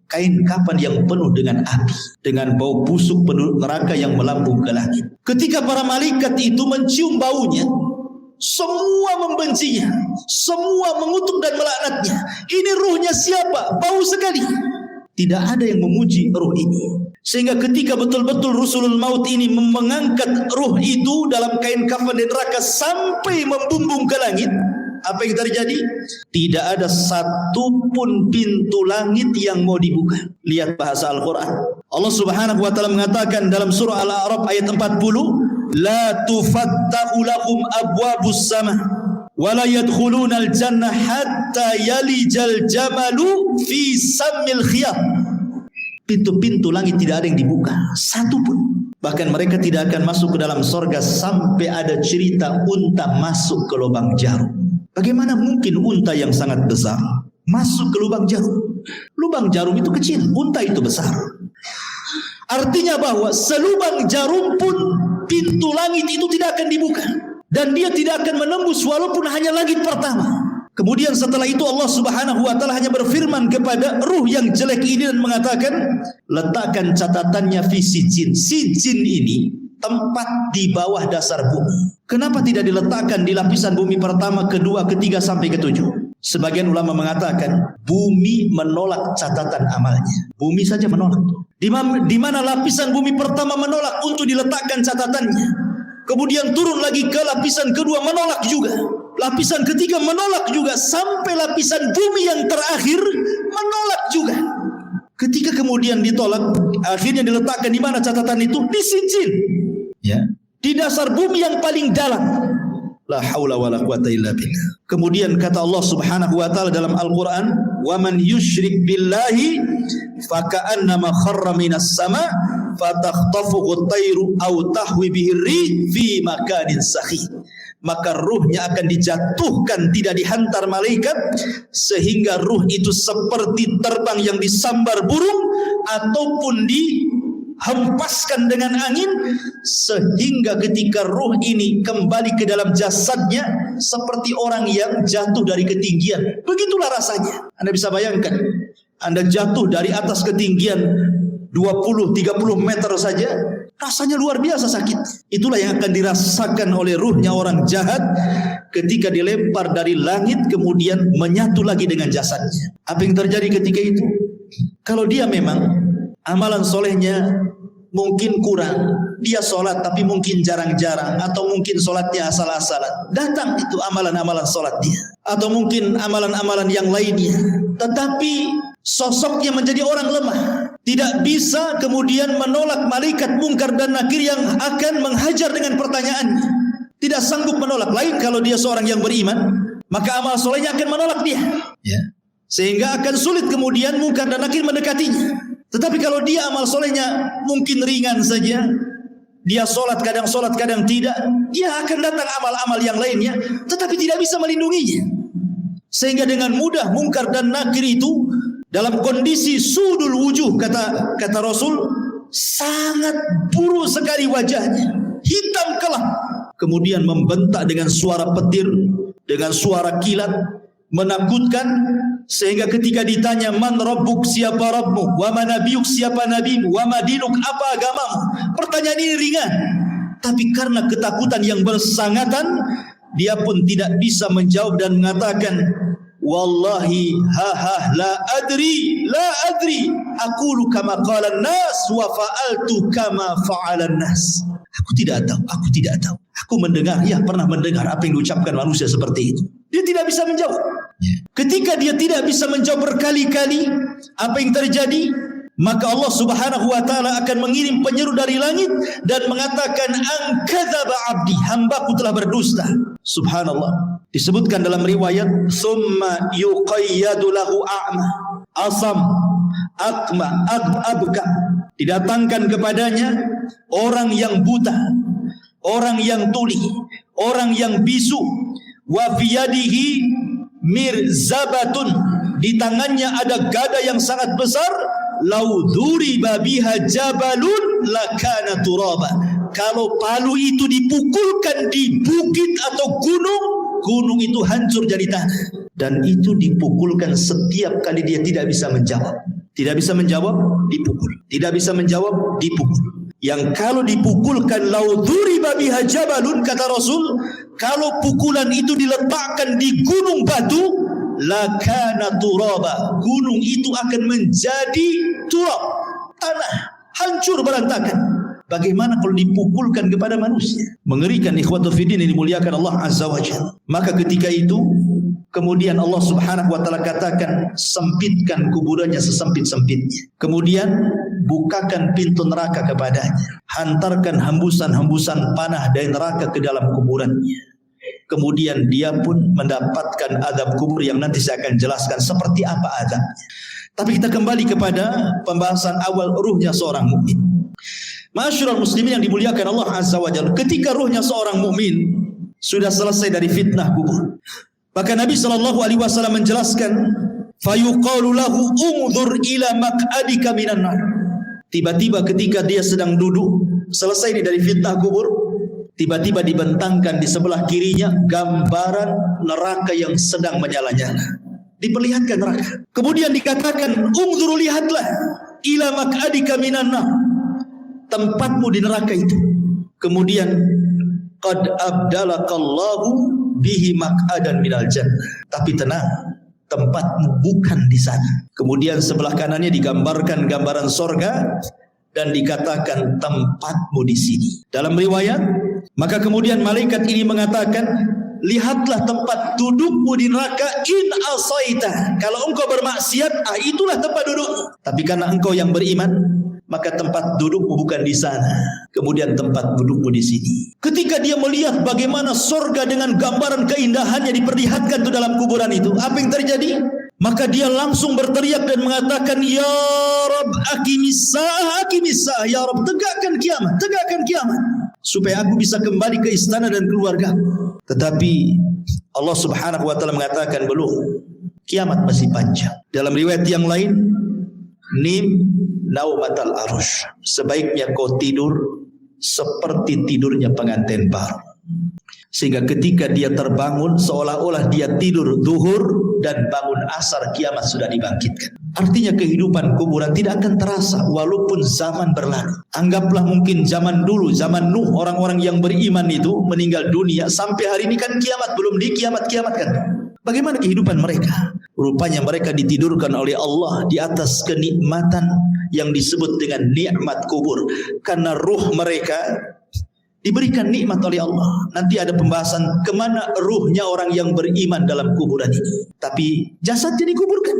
Kain kafan yang penuh dengan api, dengan bau busuk penduduk neraka yang melambung ke langit. Ketika para malaikat itu mencium baunya, semua membencinya, semua mengutuk dan melaknatnya. Ini ruhnya siapa? Bau sekali. Tidak ada yang memuji ruh ini. Sehingga ketika betul-betul Rasulul Maut ini mengangkat ruh itu dalam kain kafan di neraka sampai membumbung ke langit, apa yang terjadi? Tidak ada satu pun pintu langit yang mau dibuka. Lihat bahasa Al-Quran. Allah Subhanahu wa Ta'ala mengatakan dalam surah Al-A'raf ayat 40, la tufattahu lahum abwabus sama wa la yadkhuluna al-jannah hatta yalijal jamalu fi sammil khiyam. Pintu-pintu langit tidak ada yang dibuka, satu pun. Bahkan mereka tidak akan masuk ke dalam sorga sampai ada cerita unta masuk ke lubang jarum. Bagaimana mungkin unta yang sangat besar masuk ke lubang jarum? Lubang jarum itu kecil, unta itu besar. Artinya bahwa selubang jarum pun pintu langit itu tidak akan dibuka, dan dia tidak akan menembus walaupun hanya langit pertama. Kemudian setelah itu Allah Subhanahu wa Ta'ala hanya berfirman kepada ruh yang jelek ini dan mengatakan, letakkan catatannya fi sijin. Sijin ini tempat di bawah dasar bumi. Kenapa tidak diletakkan di lapisan bumi pertama, kedua, ketiga sampai ketujuh? Sebagian ulama mengatakan bumi menolak catatan amalnya. Bumi saja menolak. Di mana lapisan bumi pertama menolak untuk diletakkan catatannya. Kemudian turun lagi ke lapisan kedua, menolak juga. Lapisan ketiga menolak juga, sampai lapisan bumi yang terakhir menolak juga. Ketika kemudian ditolak, akhirnya diletakkan di mana catatan itu? Di Sijil, ya, di dasar bumi yang paling dalam. La haula wala quwata illa billah. Kemudian kata Allah Subhanahu wa taala dalam Al-Qur'an, "Wa man yusyrik billahi faka'annama kharra minas sama' fatakhtafuhu at-tayru aw tahwi bihi ar-rih fi makanin sahih." Maka ruhnya akan dijatuhkan, tidak dihantar malaikat, sehingga ruh itu seperti terbang yang disambar burung ataupun dihempaskan dengan angin, sehingga ketika ruh ini kembali ke dalam jasadnya seperti orang yang jatuh dari ketinggian. Begitulah rasanya. Anda bisa bayangkan, Anda jatuh dari atas ketinggian 20-30 meter saja, rasanya luar biasa sakit. Itulah yang akan dirasakan oleh ruhnya orang jahat ketika dilempar dari langit kemudian menyatu lagi dengan jasadnya. Apa yang terjadi ketika itu? Kalau dia memang amalan solehnya mungkin kurang, dia sholat tapi mungkin jarang-jarang, atau mungkin sholatnya asal-asalan, datang itu amalan-amalan sholat dia, atau mungkin amalan-amalan yang lainnya, tetapi sosoknya menjadi orang lemah, tidak bisa kemudian menolak malaikat mungkar dan nakir yang akan menghajar dengan pertanyaannya, tidak sanggup menolak. Lain kalau dia seorang yang beriman, maka amal solehnya akan menolak dia, ya, sehingga akan sulit kemudian mungkar dan nakir mendekatinya. Tetapi kalau dia amal solehnya mungkin ringan saja, dia sholat kadang tidak, dia akan datang amal-amal yang lainnya, tetapi tidak bisa melindunginya. Sehingga dengan mudah mungkar dan nakir itu dalam kondisi sudul wujuh, kata Rasul, sangat buruk sekali wajahnya, hitam kelam, kemudian membentak dengan suara petir, dengan suara kilat, menakutkan, sehingga ketika ditanya, man rabbuk, siapa Rabbmu, wa ma nabiyuk, siapa nabimu, wa ma dinuk, apa agamamu, pertanyaan ini ringan, tapi karena ketakutan yang bersangatan, dia pun tidak bisa menjawab dan mengatakan, wallahi la adri aqulu kama qala an-nas wa fa'altu kama fa'ala an-nas. Aku tidak tahu. Aku mendengar, ya pernah mendengar apa yang diucapkan manusia seperti itu. Dia tidak bisa menjawab. Ketika dia tidak bisa menjawab berkali-kali, apa yang terjadi? Maka Allah Subhanahu wa taala akan mengirim penyeru dari langit dan mengatakan, an kadzaba abdi, hambaku telah berdusta. Subhanallah. Disebutkan dalam riwayat, summa yuqayyadu lahu a'ma, asam, akma, abka. Didatangkan kepadanya orang yang buta, orang yang tuli, orang yang bisu, wa fiyadihi mirzabatun, di tangannya ada gada yang sangat besar, lau duriba biha jabalun lakana turaba. Kalau palu itu dipukulkan di bukit atau gunung itu hancur jadi tanah. Dan itu dipukulkan setiap kali dia tidak bisa menjawab. Tidak bisa menjawab, dipukul. Tidak bisa menjawab, dipukul. Yang kalau dipukulkan, lau duriba biha jabalun, kata Rasul, kalau pukulan itu diletakkan di gunung batu, lakana turaba, gunung itu akan menjadi turab, tanah, hancur berantakan. Bagaimana kalau dipukulkan kepada manusia? Mengerikan, ikhwatul fiddin yang dimuliakan Allah Azza wa Jalla. Maka ketika itu kemudian Allah Subhanahu wa taala katakan, sempitkan kuburannya sesempit-sempitnya. Kemudian bukakan pintu neraka kepadanya. Hantarkan hembusan-hembusan panah dari neraka ke dalam kuburannya. Kemudian dia pun mendapatkan azab kubur yang nanti saya akan jelaskan seperti apa azabnya. Tapi kita kembali kepada pembahasan awal ruhnya seorang mukmin. Ma'asyiral muslimin yang dimuliakan Allah Azza wa Jalla, ketika ruhnya seorang mukmin sudah selesai dari fitnah kubur, maka Nabi SAW menjelaskan, fayuqalu lahu umdhur ila maq'adika minan nar. Tiba-tiba ketika dia sedang duduk selesai dari fitnah kubur, tiba-tiba dibentangkan di sebelah kirinya gambaran neraka yang sedang menyala-nyala. Diperlihatkan neraka. Kemudian dikatakan, umdhur, lihatlah, ila maq'adika minan nar, tempatmu di neraka itu. Kemudian qad abdalakallahu bihi maq'adan minal jannah. Tapi tenang, tempatmu bukan di sana. Kemudian sebelah kanannya digambarkan gambaran sorga dan dikatakan tempatmu di sini. Dalam riwayat, maka kemudian malaikat ini mengatakan, lihatlah tempat dudukmu di neraka in asaita. Kalau engkau bermaksiat, itulah tempat dudukmu. Tapi karena engkau yang beriman, maka tempat dudukmu bukan di sana. Kemudian tempat dudukmu di sini. Ketika dia melihat bagaimana surga dengan gambaran keindahannya diperlihatkan itu dalam kuburan itu, apa yang terjadi? Maka dia langsung berteriak dan mengatakan, Ya Rabb, akimisah, Ya Rabb, tegakkan kiamat, supaya aku bisa kembali ke istana dan keluarga. Tetapi Allah Subhanahu wa taala mengatakan belum, kiamat masih panjang. Dalam riwayat yang lain, nim naumatal arush, sebaiknya kau tidur seperti tidurnya pengantin baru. Sehingga ketika dia terbangun seolah-olah dia tidur zuhur dan bangun asar, kiamat sudah dibangkitkan. Artinya kehidupan kuburan tidak akan terasa walaupun zaman berlalu. Anggaplah mungkin zaman dulu, zaman Nuh, orang-orang yang beriman itu meninggal dunia, sampai hari ini kan kiamat belum dikiamat-kiamatkan. Bagaimana kehidupan mereka? Rupanya mereka ditidurkan oleh Allah di atas kenikmatan yang disebut dengan nikmat kubur. Karena ruh mereka diberikan nikmat oleh Allah. Nanti ada pembahasan kemana ruhnya orang yang beriman dalam kuburan ini. Tapi jasadnya dikuburkan.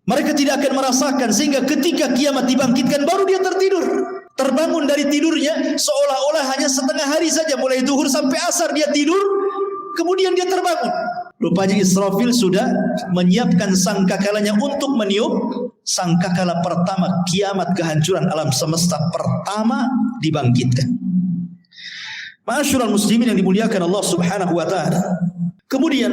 Mereka tidak akan merasakan, sehingga ketika kiamat dibangkitkan baru dia tertidur. Terbangun dari tidurnya seolah-olah hanya setengah hari saja, mulai zuhur sampai asar dia tidur, kemudian dia terbangun. Rupanya Israfil sudah menyiapkan sangkakalanya untuk meniup sangkakala pertama kiamat, kehancuran alam semesta pertama dibangkitkan. Ma'asyiral muslimin yang dimuliakan Allah Subhanahu wa taala. Kemudian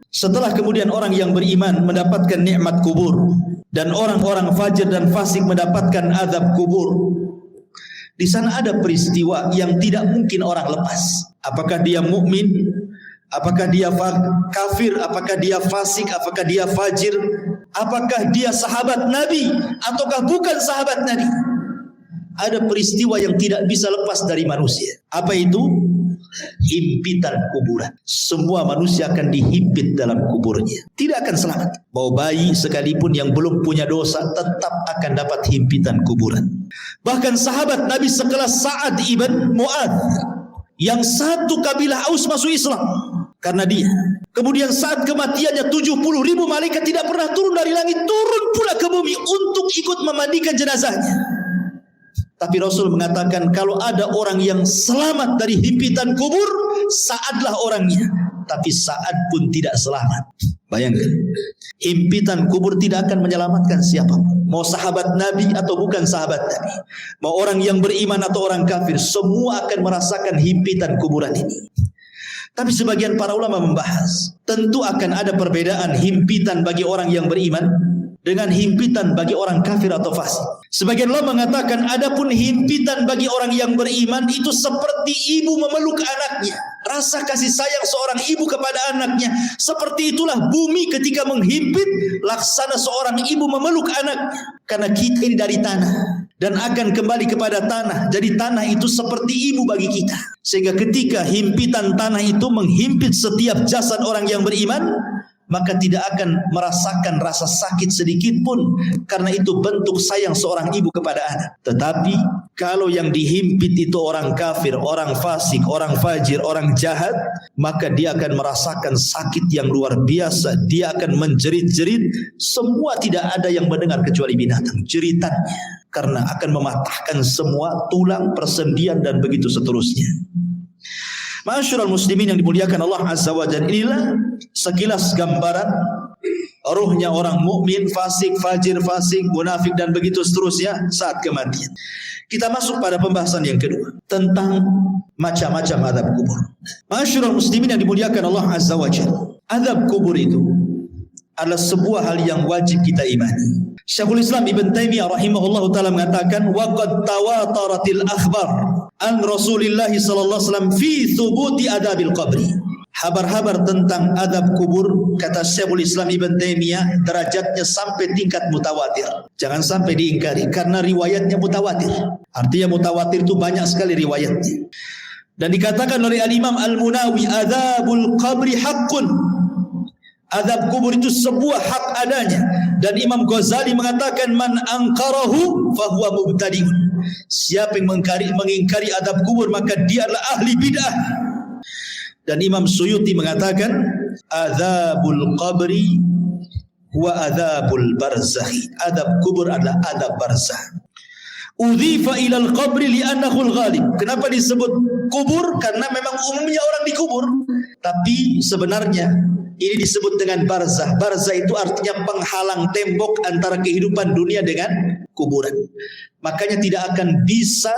setelah orang yang beriman mendapatkan nikmat kubur dan orang-orang fajir dan fasik mendapatkan azab kubur, di sana ada peristiwa yang tidak mungkin orang lepas. Apakah dia mukmin? Apakah dia kafir? Apakah dia fasik? Apakah dia fajir? Apakah dia sahabat Nabi ataukah bukan sahabat Nabi? Ada peristiwa yang tidak bisa lepas dari manusia. Apa itu? Himpitan kuburan. Semua manusia akan dihimpit dalam kuburnya. Tidak akan selamat. Mau bayi sekalipun yang belum punya dosa tetap akan dapat himpitan kuburan. Bahkan sahabat Nabi sekelas Sa'ad ibn Mu'adz, yang satu kabilah Aus masuk Islam karena dia. Kemudian saat kematiannya 70.000 malaikat tidak pernah turun dari langit, turun pula ke bumi untuk ikut memandikan jenazahnya. Tapi Rasul mengatakan kalau ada orang yang selamat dari himpitan kubur, Sa'adlah orangnya. Tapi Sa'ad pun tidak selamat. Bayangkan, himpitan kubur tidak akan menyelamatkan siapapun. Mau sahabat Nabi atau bukan sahabat Nabi, mau orang yang beriman atau orang kafir, semua akan merasakan himpitan kuburan ini. Tapi sebagian para ulama membahas, tentu akan ada perbedaan himpitan bagi orang yang beriman dengan himpitan bagi orang kafir atau fasik. Sebagian ulama mengatakan adapun himpitan bagi orang yang beriman itu seperti ibu memeluk anaknya. Rasa kasih sayang seorang ibu kepada anaknya, seperti itulah bumi ketika menghimpit, laksana seorang ibu memeluk anaknya. Karena kita ini dari tanah dan akan kembali kepada tanah. Jadi tanah itu seperti ibu bagi kita. Sehingga ketika himpitan tanah itu menghimpit setiap jasad orang yang beriman, maka tidak akan merasakan rasa sakit sedikit pun, karena itu bentuk sayang seorang ibu kepada anak. Tetapi kalau yang dihimpit itu orang kafir, orang fasik, orang fajir, orang jahat, maka dia akan merasakan sakit yang luar biasa. Dia akan menjerit-jerit, semua tidak ada yang mendengar kecuali binatang jeritannya, karena akan mematahkan semua tulang, persendian dan begitu seterusnya. Ma'asyiral muslimin yang dimuliakan Allah Azza wa Jalla, inilah sekilas gambaran ruhnya orang mukmin, fasik, fajir, fasik, munafik dan begitu seterusnya saat kematian. Kita masuk pada pembahasan yang kedua tentang macam-macam azab kubur. Ma'asyiral muslimin yang dimuliakan Allah Azza wa Jalla, azab kubur itu adalah sebuah hal yang wajib kita imani. Syekhul Islam Ibn Taimiyah rahimahullahu taala mengatakan, wa qad tawataratil akhbar an Rasulillah sallallahu alaihi wasallam fi thubuti adabil qabri. Habar-habar tentang adab kubur, kata Syekhul Islam Ibn Taimiyah, derajatnya sampai tingkat mutawatir. Jangan sampai diingkari karena riwayatnya mutawatir. Artinya mutawatir itu banyak sekali riwayatnya. Dan dikatakan oleh Al-Imam Al-Munawi, adabul qabri haqqun. Azab kubur itu sebuah hak adanya. Dan Imam Ghazali mengatakan, man angkarahu fahuwa mubtadi'un. Siapa yang mengingkari azab kubur, maka dia adalah ahli bid'ah. Dan Imam Suyuti mengatakan adzabul qabri wa adzabul barzakh. Adab kubur adalah adab barzakh. Udhifa ilal qabri li'annahu al-ghalib. Kenapa disebut kubur? Karena memang umumnya orang dikubur. Tapi sebenarnya ini disebut dengan barzakh. Barzakh itu artinya penghalang tembok antara kehidupan dunia dengan kuburan. Makanya tidak akan bisa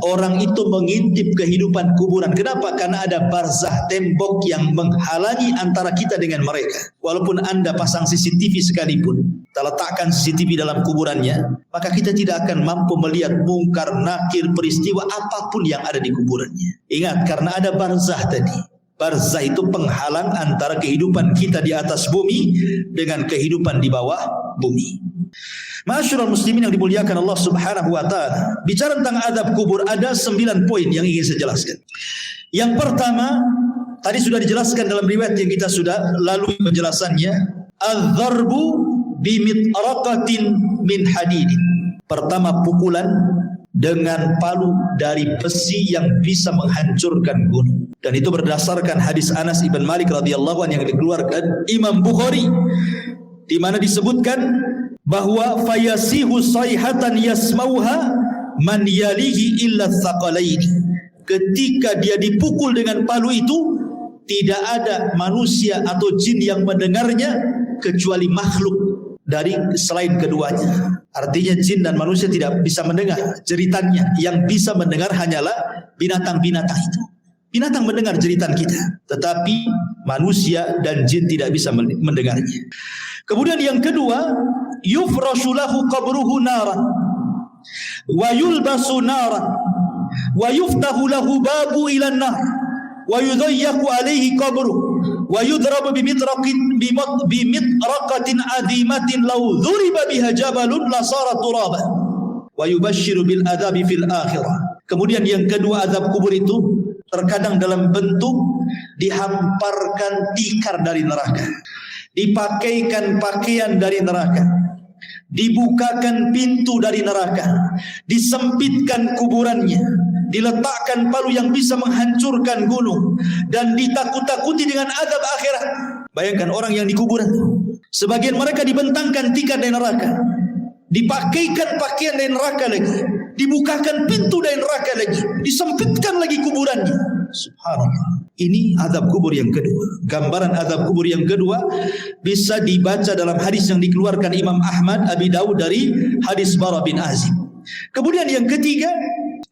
orang itu mengintip kehidupan kuburan. Kenapa? Karena ada barzakh, tembok yang menghalangi antara kita dengan mereka. Walaupun Anda pasang CCTV sekalipun, kita letakkan CCTV dalam kuburannya, maka kita tidak akan mampu melihat mungkar, nakir, peristiwa apapun yang ada di kuburannya. Ingat, karena ada barzakh tadi. Barzakh itu penghalang antara kehidupan kita di atas bumi dengan kehidupan di bawah bumi. Ma'asyiral muslimin yang dimuliakan Allah Subhanahu wa taala. Bicara tentang adab kubur ada 9 poin yang ingin saya jelaskan. Yang pertama, tadi sudah dijelaskan dalam riwayat yang kita sudah lalui penjelasannya, adz-dzarbu bimitraqatin min hadidin. Pertama, pukulan dengan palu dari besi yang bisa menghancurkan gunung. Dan itu berdasarkan hadis Anas ibn Malik radhiyallahu anhu yang dikeluarkan Imam Bukhari, di mana disebutkan bahwa fayasihu sayhatan yasmauha man yalihi illa tsaqalaini. Ketika dia dipukul dengan palu itu, tidak ada manusia atau jin yang mendengarnya kecuali makhluk dari selain keduanya. Artinya jin dan manusia tidak bisa mendengar jeritannya. Yang bisa mendengar hanyalah binatang-binatang itu. Binatang mendengar jeritan kita, tetapi manusia dan jin tidak bisa mendengarnya. Kemudian yang kedua, yufrashu lahu qabruhu naran wa yulbasu naran wa yuftahu lahu babu ila an-nar wa yudayyaku alayhi qabruhu wa yudrabu bimitraqatin azimatin law dhuriba biha jabalun la sara turaban wa yubashshiru bil adzabi fil akhirah. Kemudian yang kedua, azab kubur itu terkadang dalam bentuk dihamparkan tikar dari neraka, dipakaikan pakaian dari neraka, dibukakan pintu dari neraka, disempitkan kuburannya, diletakkan palu yang bisa menghancurkan gunung, dan ditakut-takuti dengan azab akhirat. Bayangkan orang yang dikuburan, sebagian mereka dibentangkan tikar dari neraka, dipakaikan pakaian dari neraka lagi, dibukakan pintu dari neraka lagi, disempitkan lagi kuburannya. Subhanallah. Ini azab kubur yang kedua. Gambaran azab kubur yang kedua bisa dibaca dalam hadis yang dikeluarkan Imam Ahmad, Abi Dawud dari hadis Bara bin Azib. Kemudian yang ketiga,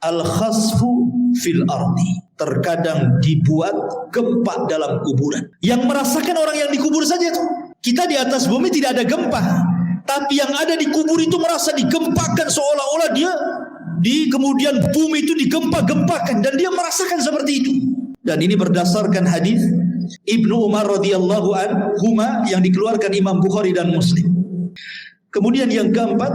al-khasfu fil ardi. Terkadang dibuat gempa dalam kuburan. Yang merasakan orang yang dikubur saja itu. Kita di atas bumi tidak ada gempa, tapi yang ada di kubur itu merasa digempakan, seolah-olah dia kemudian bumi itu digempa-gempakan, dan dia merasakan seperti itu. Dan ini berdasarkan hadis Ibnu Umar radhiyallahu anhuma yang dikeluarkan Imam Bukhari dan Muslim. Kemudian yang keempat,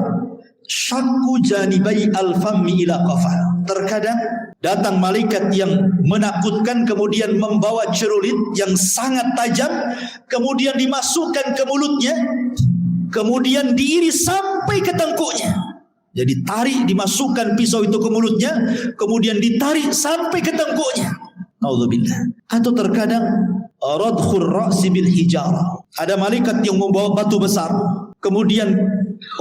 syakku janibai al-fammi ila qafa. Terkadang datang malaikat yang menakutkan, kemudian membawa cerulit yang sangat tajam, kemudian dimasukkan ke mulutnya, kemudian diiris sampai ke tengkuknya. Jadi tarik, dimasukkan pisau itu ke mulutnya, kemudian ditarik sampai ke tengkuknya. Auzubillah. Atau terkadang radkhur ra'si bil hijarah. Ada malaikat yang membawa batu besar, kemudian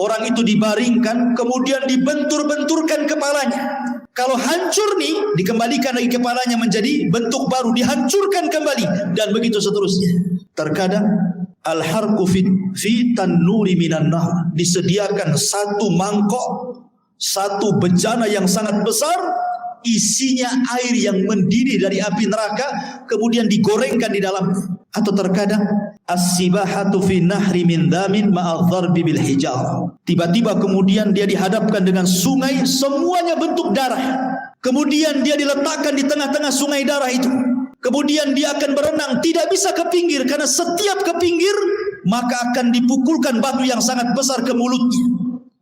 orang itu dibaringkan, kemudian dibentur-benturkan kepalanya. Kalau hancur nih, dikembalikan lagi kepalanya menjadi bentuk baru, dihancurkan kembali, dan begitu seterusnya. Terkadang al-harqu fi tannuri minan nar. Disediakan satu mangkok, satu bejana yang sangat besar, isinya air yang mendidih dari api neraka, kemudian digorengkan di dalam. Atau terkadang as-sibahatu fi nahri min damin ma'adh-dharbi bil hijarah. Tiba-tiba kemudian dia dihadapkan dengan sungai, semuanya bentuk darah. Kemudian dia diletakkan di tengah-tengah sungai darah itu. Kemudian dia akan berenang, tidak bisa ke pinggir, karena setiap ke pinggir maka akan dipukulkan batu yang sangat besar ke mulutnya,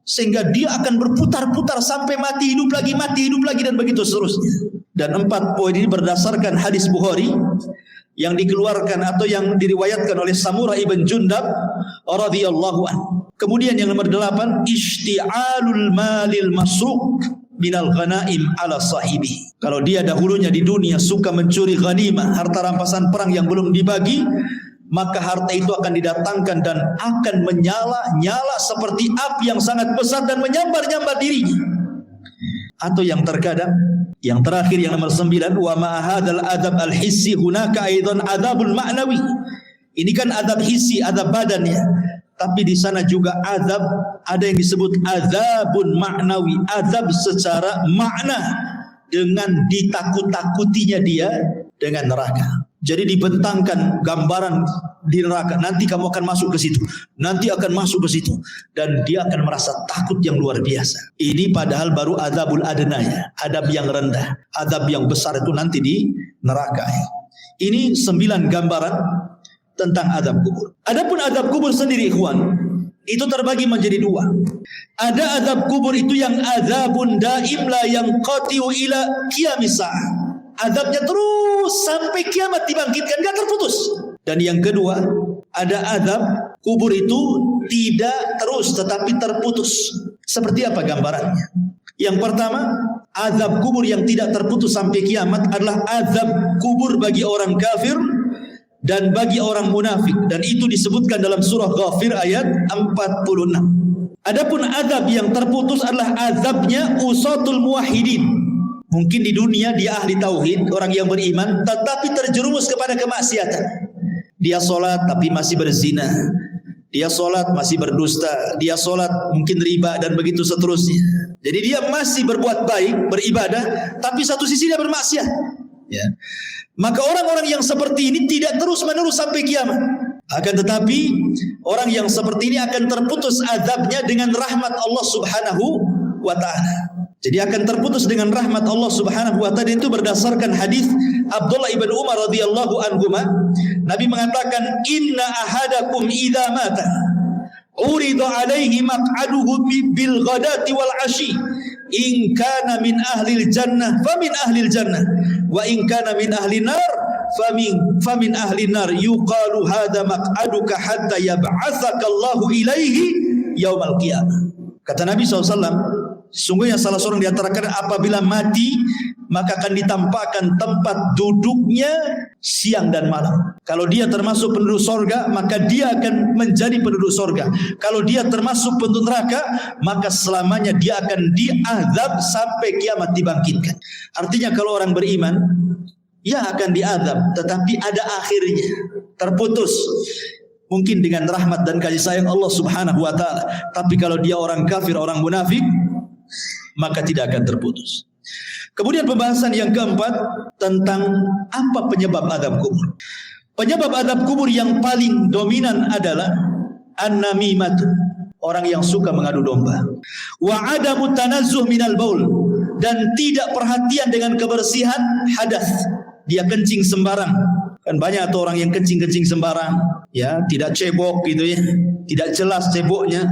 sehingga dia akan berputar-putar sampai mati hidup lagi, dan begitu seterusnya. Dan 4 poin ini berdasarkan hadis Bukhari yang dikeluarkan atau yang diriwayatkan oleh Samurah ibn Jundab radhiyallahu anhu. Kemudian yang nomor 8, isti'alul malil masruq minal ghanaim ala sahibi. Kalau dia dahulunya di dunia suka mencuri ghanimah, harta rampasan perang yang belum dibagi, maka harta itu akan didatangkan dan akan menyala-nyala seperti api yang sangat besar dan menyambar-nyambar dirinya. Atau yang terkadang, yang terakhir yang nomor 9, wa ma hadzal adzab al-hissi hunaka aidan adzabul ma'nawi. Ini kan azab hissi, azab badannya. Tapi di sana juga azab, ada yang disebut azabun ma'nawi, azab secara makna, dengan ditakut-takutinya dia dengan neraka. Jadi dibentangkan gambaran di neraka, nanti kamu akan masuk ke situ, nanti akan masuk ke situ, dan dia akan merasa takut yang luar biasa. Ini padahal baru azabul adnaya, adab yang rendah. Azab yang besar itu nanti di neraka. Ini 9 gambaran tentang azab kubur. Adapun azab kubur sendiri, ikhwan, itu terbagi menjadi 2. Ada azab kubur itu yang azabun daim la yanqati'u ila qiyamis sa'ah. Azabnya terus sampai kiamat dibangkitkan, enggak terputus. Dan yang kedua, ada azab kubur itu tidak terus tetapi terputus. Seperti apa gambarannya? Yang pertama, azab kubur yang tidak terputus sampai kiamat adalah azab kubur bagi orang kafir dan bagi orang munafik, dan itu disebutkan dalam surah Ghafir ayat 46. Adapun azab yang terputus adalah azabnya usatul muwahhidin. Mungkin di dunia dia ahli tauhid, orang yang beriman, tetapi terjerumus kepada kemaksiatan. Dia solat tapi masih berzina, dia solat masih berdusta, dia solat mungkin riba dan begitu seterusnya. Jadi dia masih berbuat baik, beribadah, tapi satu sisi dia bermaksiat. Ya. Maka orang-orang yang seperti ini tidak terus-menerus sampai kiamat. Akan tetapi orang yang seperti ini akan terputus azabnya dengan rahmat Allah Subhanahu wa ta'ala. Jadi akan terputus dengan rahmat Allah Subhanahu wa ta'ala. Itu berdasarkan hadis Abdullah ibn Umar radhiyallahu anhuma. Nabi mengatakan, inna ahadakum idza mata urida alaihi maq'aduhu bil ghadati wal ashi, in kana min ahlil jannah famin ahlil jannah, wa in kana min ahlin nar famin ahlin nar, yuqalu hadza maq'aduka hatta yab'atsaka Allahu ilaihi yaumal qiyamah. Kata Nabi SAW, sungguhnya salah seorang di antara kalian apabila mati, maka akan ditampakkan tempat duduknya siang dan malam. Kalau dia termasuk penduduk sorga, maka dia akan menjadi penduduk sorga. Kalau dia termasuk penduduk neraka, maka selamanya dia akan diazab sampai kiamat dibangkitkan. Artinya kalau orang beriman, ya akan diazab, tetapi ada akhirnya, terputus. Mungkin dengan rahmat dan kasih sayang Allah Subhanahu wa ta'ala. Tapi kalau dia orang kafir, orang munafik, maka tidak akan terputus. Kemudian pembahasan yang keempat tentang apa penyebab azab kubur. Penyebab azab kubur yang paling dominan adalah an-namimah, orang yang suka mengadu domba. Wa adamu tanazzuh minal baul, dan tidak perhatian dengan kebersihan hadas. Dia kencing sembarang. Kan banyak tuh orang yang kencing-kencing sembarang, ya, tidak cebok gitu ya, tidak jelas ceboknya.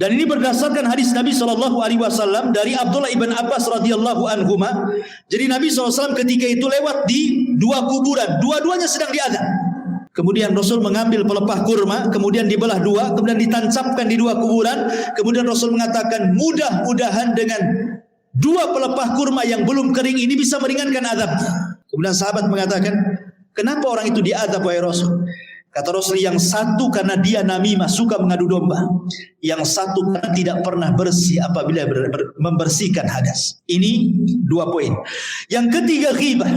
Dan ini berdasarkan hadis Nabi SAW dari Abdullah ibn Abbas radhiyallahu anhuma. Jadi Nabi SAW ketika itu lewat di 2 kuburan, dua-duanya sedang diazab. Kemudian Rasul mengambil pelepah kurma, kemudian dibelah 2, kemudian ditancapkan di 2 kuburan. Kemudian Rasul mengatakan, mudah-mudahan dengan 2 pelepah kurma yang belum kering ini bisa meringankan azabnya. Kemudian sahabat mengatakan, kenapa orang itu diazab wahai Rasul? Kata Rasul, yang satu karena dia namimah, suka mengadu domba. Yang satu karena tidak pernah bersih apabila membersihkan hadas. Ini 2 poin. Yang ketiga, ghibah.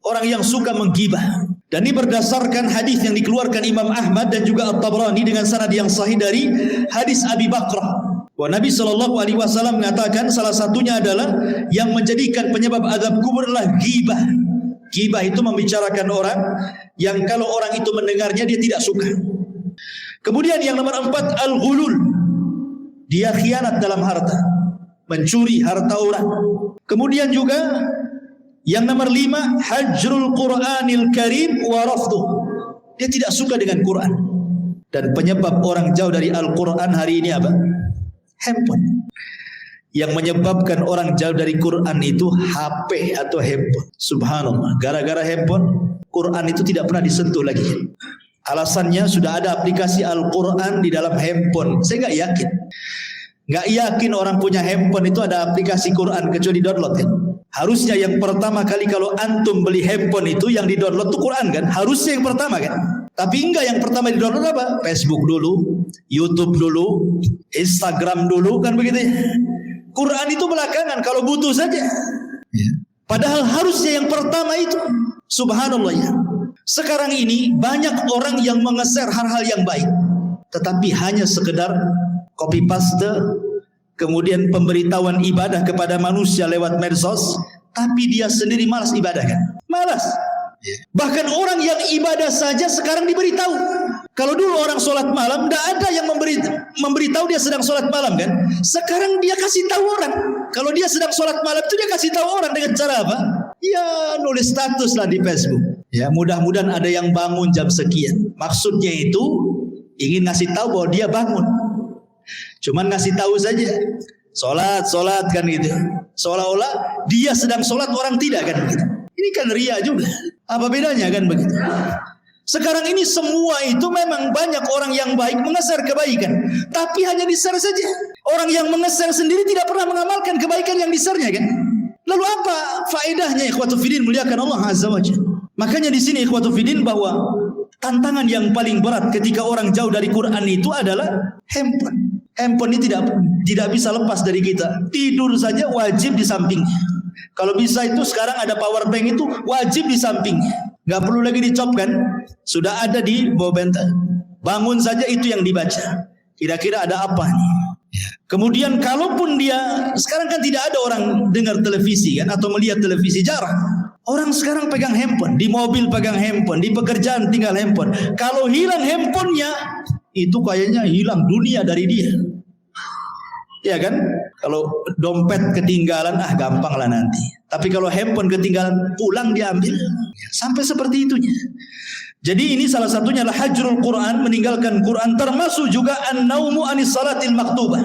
Orang yang suka menggibah. Dan ini berdasarkan hadis yang dikeluarkan Imam Ahmad dan juga At-Tabrani dengan sanad yang sahih dari hadis Abi Bakrah. Bahwa Nabi SAW mengatakan salah satunya adalah yang menjadikan penyebab azab kubur adalah ghibah. Ghibah itu membicarakan orang yang kalau orang itu mendengarnya dia tidak suka. Kemudian yang nomor 4, al-ghulul. Dia khianat dalam harta, mencuri harta orang. Kemudian juga yang nomor 5, hajrul Qur'anil Karim wa rafduh. Dia tidak suka dengan Quran. Dan penyebab orang jauh dari Al-Quran hari ini apa? Handphone. Yang menyebabkan orang jauh dari Quran itu HP atau handphone. Subhanallah, gara-gara handphone, Quran itu tidak pernah disentuh lagi. Alasannya sudah ada aplikasi Al-Quran di dalam handphone. Saya nggak yakin. Nggak yakin orang punya handphone itu ada aplikasi Quran kecuali download kan. Harusnya yang pertama kali kalau antum beli handphone itu yang di-download itu Quran kan. Harusnya yang pertama kan. Tapi enggak, yang pertama di-download apa? Facebook dulu, YouTube dulu, Instagram dulu kan begitu ya. Quran itu belakangan kalau butuh saja. Padahal harusnya yang pertama itu. Subhanallah ya. Sekarang ini banyak orang yang mengeser hal-hal yang baik, tetapi hanya sekedar copy paste, kemudian pemberitahuan ibadah kepada manusia lewat medsos, tapi dia sendiri malas ibadah kan? Malas. Bahkan orang yang ibadah saja sekarang diberitahu. Kalau dulu orang sholat malam, tidak ada yang memberitahu dia sedang sholat malam kan? Sekarang dia kasih tahu orang. Kalau dia sedang sholat malam itu dia kasih tahu orang dengan cara apa? Ya nulis status lah di Facebook. Ya mudah-mudahan ada yang bangun jam sekian. Maksudnya itu ingin ngasih tahu bahwa dia bangun. Cuman ngasih tahu saja. Sholat kan gitu. Seolah-olah dia sedang sholat, orang tidak kan begitu. Ini kan ria juga. Apa bedanya kan begitu? Sekarang ini semua itu memang banyak orang yang baik mengeser kebaikan, tapi hanya di-share saja. Orang yang mengeser sendiri tidak pernah mengamalkan kebaikan yang di-share-nya kan. Lalu apa faedahnya ikhwatu fiddin muliakan Allah Azza wa Jalla? Makanya di sini ikhwatu fiddin bahwa tantangan yang paling berat ketika orang jauh dari Quran itu adalah handphone. Handphone ini tidak bisa lepas dari kita. Tidur saja wajib di sampingnya. Kalau bisa itu sekarang ada power bank itu wajib di sampingnya. Gak perlu lagi dicopkan, sudah ada di bawah bantal. Bangun saja itu yang dibaca. Kira-kira ada apa nih? Kemudian kalaupun dia sekarang kan tidak ada orang dengar televisi kan atau melihat televisi, jarang. Orang sekarang pegang handphone, di mobil pegang handphone, di pekerjaan tinggal handphone. Kalau hilang handphonenya, itu kayaknya hilang dunia dari dia. Ya kan? Kalau dompet ketinggalan, gampang lah nanti. Tapi kalau handphone ketinggalan, pulang diambil. Sampai seperti itunya. Jadi ini salah satunya adalah hajrul Quran, meninggalkan Quran, termasuk juga an-naumu anis salatil maktubah.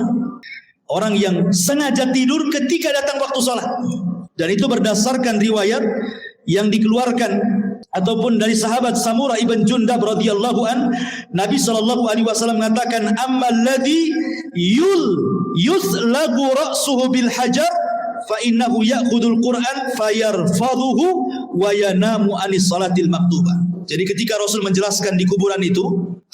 Orang yang sengaja tidur ketika datang waktu salat. Dan itu berdasarkan riwayat yang dikeluarkan ataupun dari sahabat Samurah ibn Jundab radhiyallahu an, Nabi sallallahu alaihi wasallam mengatakan ammal ladzi yuslagu ra'suhu bil hajar fa innahu ya'khudul Qur'an fayarfadhuhu wa yanamu anis salatil maktubah. Jadi ketika Rasul menjelaskan di kuburan itu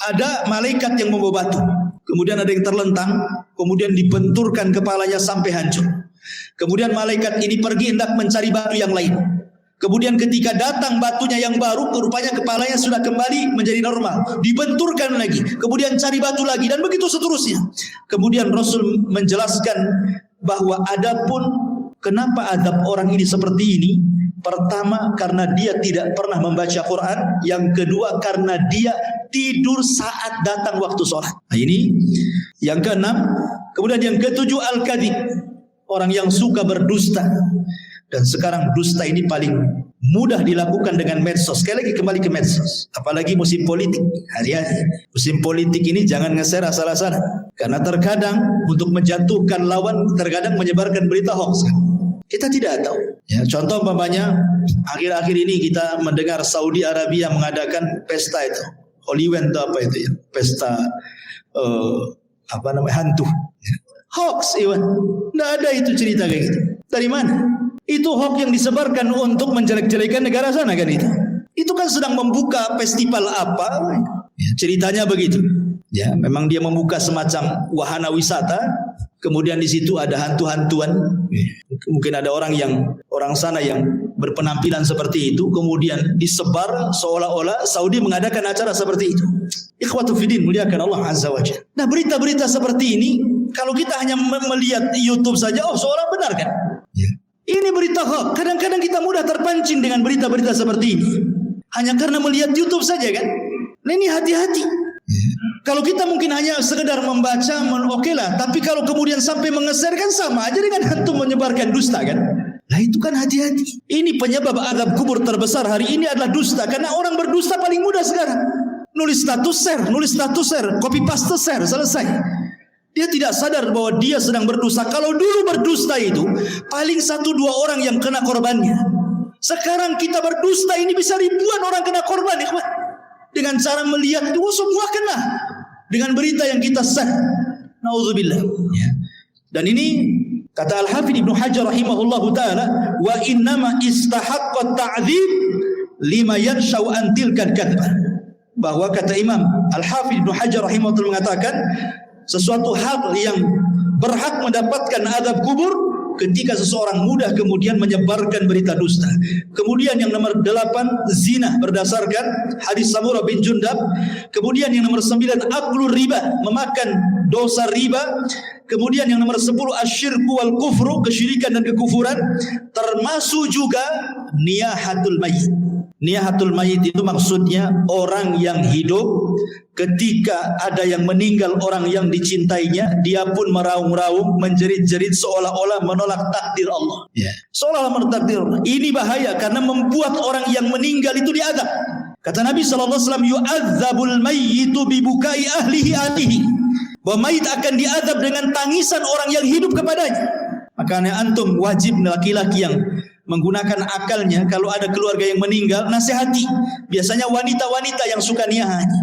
ada malaikat yang membawa batu, kemudian ada yang terlentang, kemudian dibenturkan kepalanya sampai hancur. Kemudian malaikat ini pergi hendak mencari batu yang lain. Kemudian ketika datang batunya yang baru, rupanya kepalanya sudah kembali menjadi normal. Dibenturkan lagi, kemudian cari batu lagi, dan begitu seterusnya. Kemudian Rasul menjelaskan bahwa adapun kenapa adab orang ini seperti ini. Pertama, karena dia tidak pernah membaca Quran. Yang kedua, karena dia tidur saat datang waktu sholat. Nah ini yang keenam. Kemudian yang ketujuh, al-kadhib. Orang yang suka berdusta. Dan sekarang dusta ini paling mudah dilakukan dengan medsos. Sekali lagi kembali ke medsos. Apalagi musim politik. Hari-hari musim politik ini jangan nge-share asal-asalan. Karena terkadang untuk menjatuhkan lawan, terkadang menyebarkan berita hoax. Kita tidak tahu. Ya, contoh umpamanya akhir-akhir ini kita mendengar Saudi Arabia mengadakan pesta itu. Holyland itu apa itu ya? Pesta hantu. Hoax, Iwan. Tidak ada itu cerita kayak gitu. Dari mana? Itu hoax yang disebarkan untuk menjelek-jelekan negara sana kan itu. Itu kan sedang membuka festival apa? Ya, ceritanya begitu. Ya, memang dia membuka semacam wahana wisata. Kemudian di situ ada hantu-hantuan. Mungkin ada orang sana yang berpenampilan seperti itu, kemudian disebar seolah-olah Saudi mengadakan acara seperti itu. Ikhwatu fiddin muliakan Allah Azza wa Jalla. Nah, berita-berita seperti ini kalau kita hanya melihat YouTube saja, seolah benar kan? Ya. Ini berita hoax. Kadang-kadang kita mudah terpancing dengan berita-berita seperti ini. Hanya karena melihat YouTube saja kan? Nah, ini hati-hati. Kalau kita mungkin hanya sekedar membaca, oke lah. Tapi kalau kemudian sampai mengeser kan sama aja dengan hantu menyebarkan dusta kan? Nah itu kan hati-hati. Ini penyebab azab kubur terbesar hari ini adalah dusta. Karena orang berdusta paling mudah sekarang. Nulis status share, copy paste share, selesai. Dia tidak sadar bahwa dia sedang berdusta. Kalau dulu berdusta itu paling 1-2 orang yang kena korbannya. Sekarang kita berdusta ini bisa ribuan orang kena korban, ikhwan. Dengan cara melihat itu semua kena dengan berita yang kita share. Nauzubillah. Ya. Dan ini kata Al-Hafidz Ibnu Hajar rahimahullahu taala, wa innama istahaqqa ta'dzib lima yanshau an tilka kadzbah. Bahwa kata Imam Al-Hafidz Ibnu Hajar rahimahullah mengatakan sesuatu hal yang berhak mendapatkan azab kubur ketika seseorang mudah kemudian menyebarkan berita dusta. Kemudian yang nomor 8 zina berdasarkan hadis Samurah bin Jundab. Kemudian yang nomor 9 aklur riba, memakan dosa riba. Kemudian yang nomor 10 asyirku wal kufru, kesyirikan dan kekufuran. Termasuk juga niyahatul mayyit. Niyahatul mayyit itu maksudnya orang yang hidup ketika ada yang meninggal, orang yang dicintainya, dia pun meraung-raung, menjerit-jerit seolah-olah menolak takdir Allah. Seolah-olah menolak takdir Allah. Ini bahaya karena membuat orang yang meninggal itu diazab. Kata Nabi SAW, yu'adzabul mayyitu bibukai ahlihi. Bahwa mayit akan diazab dengan tangisan orang yang hidup kepadanya. Makanya antum wajib, laki-laki yang menggunakan akalnya, kalau ada keluarga yang meninggal, nasihati. Biasanya wanita-wanita yang suka niyahannya,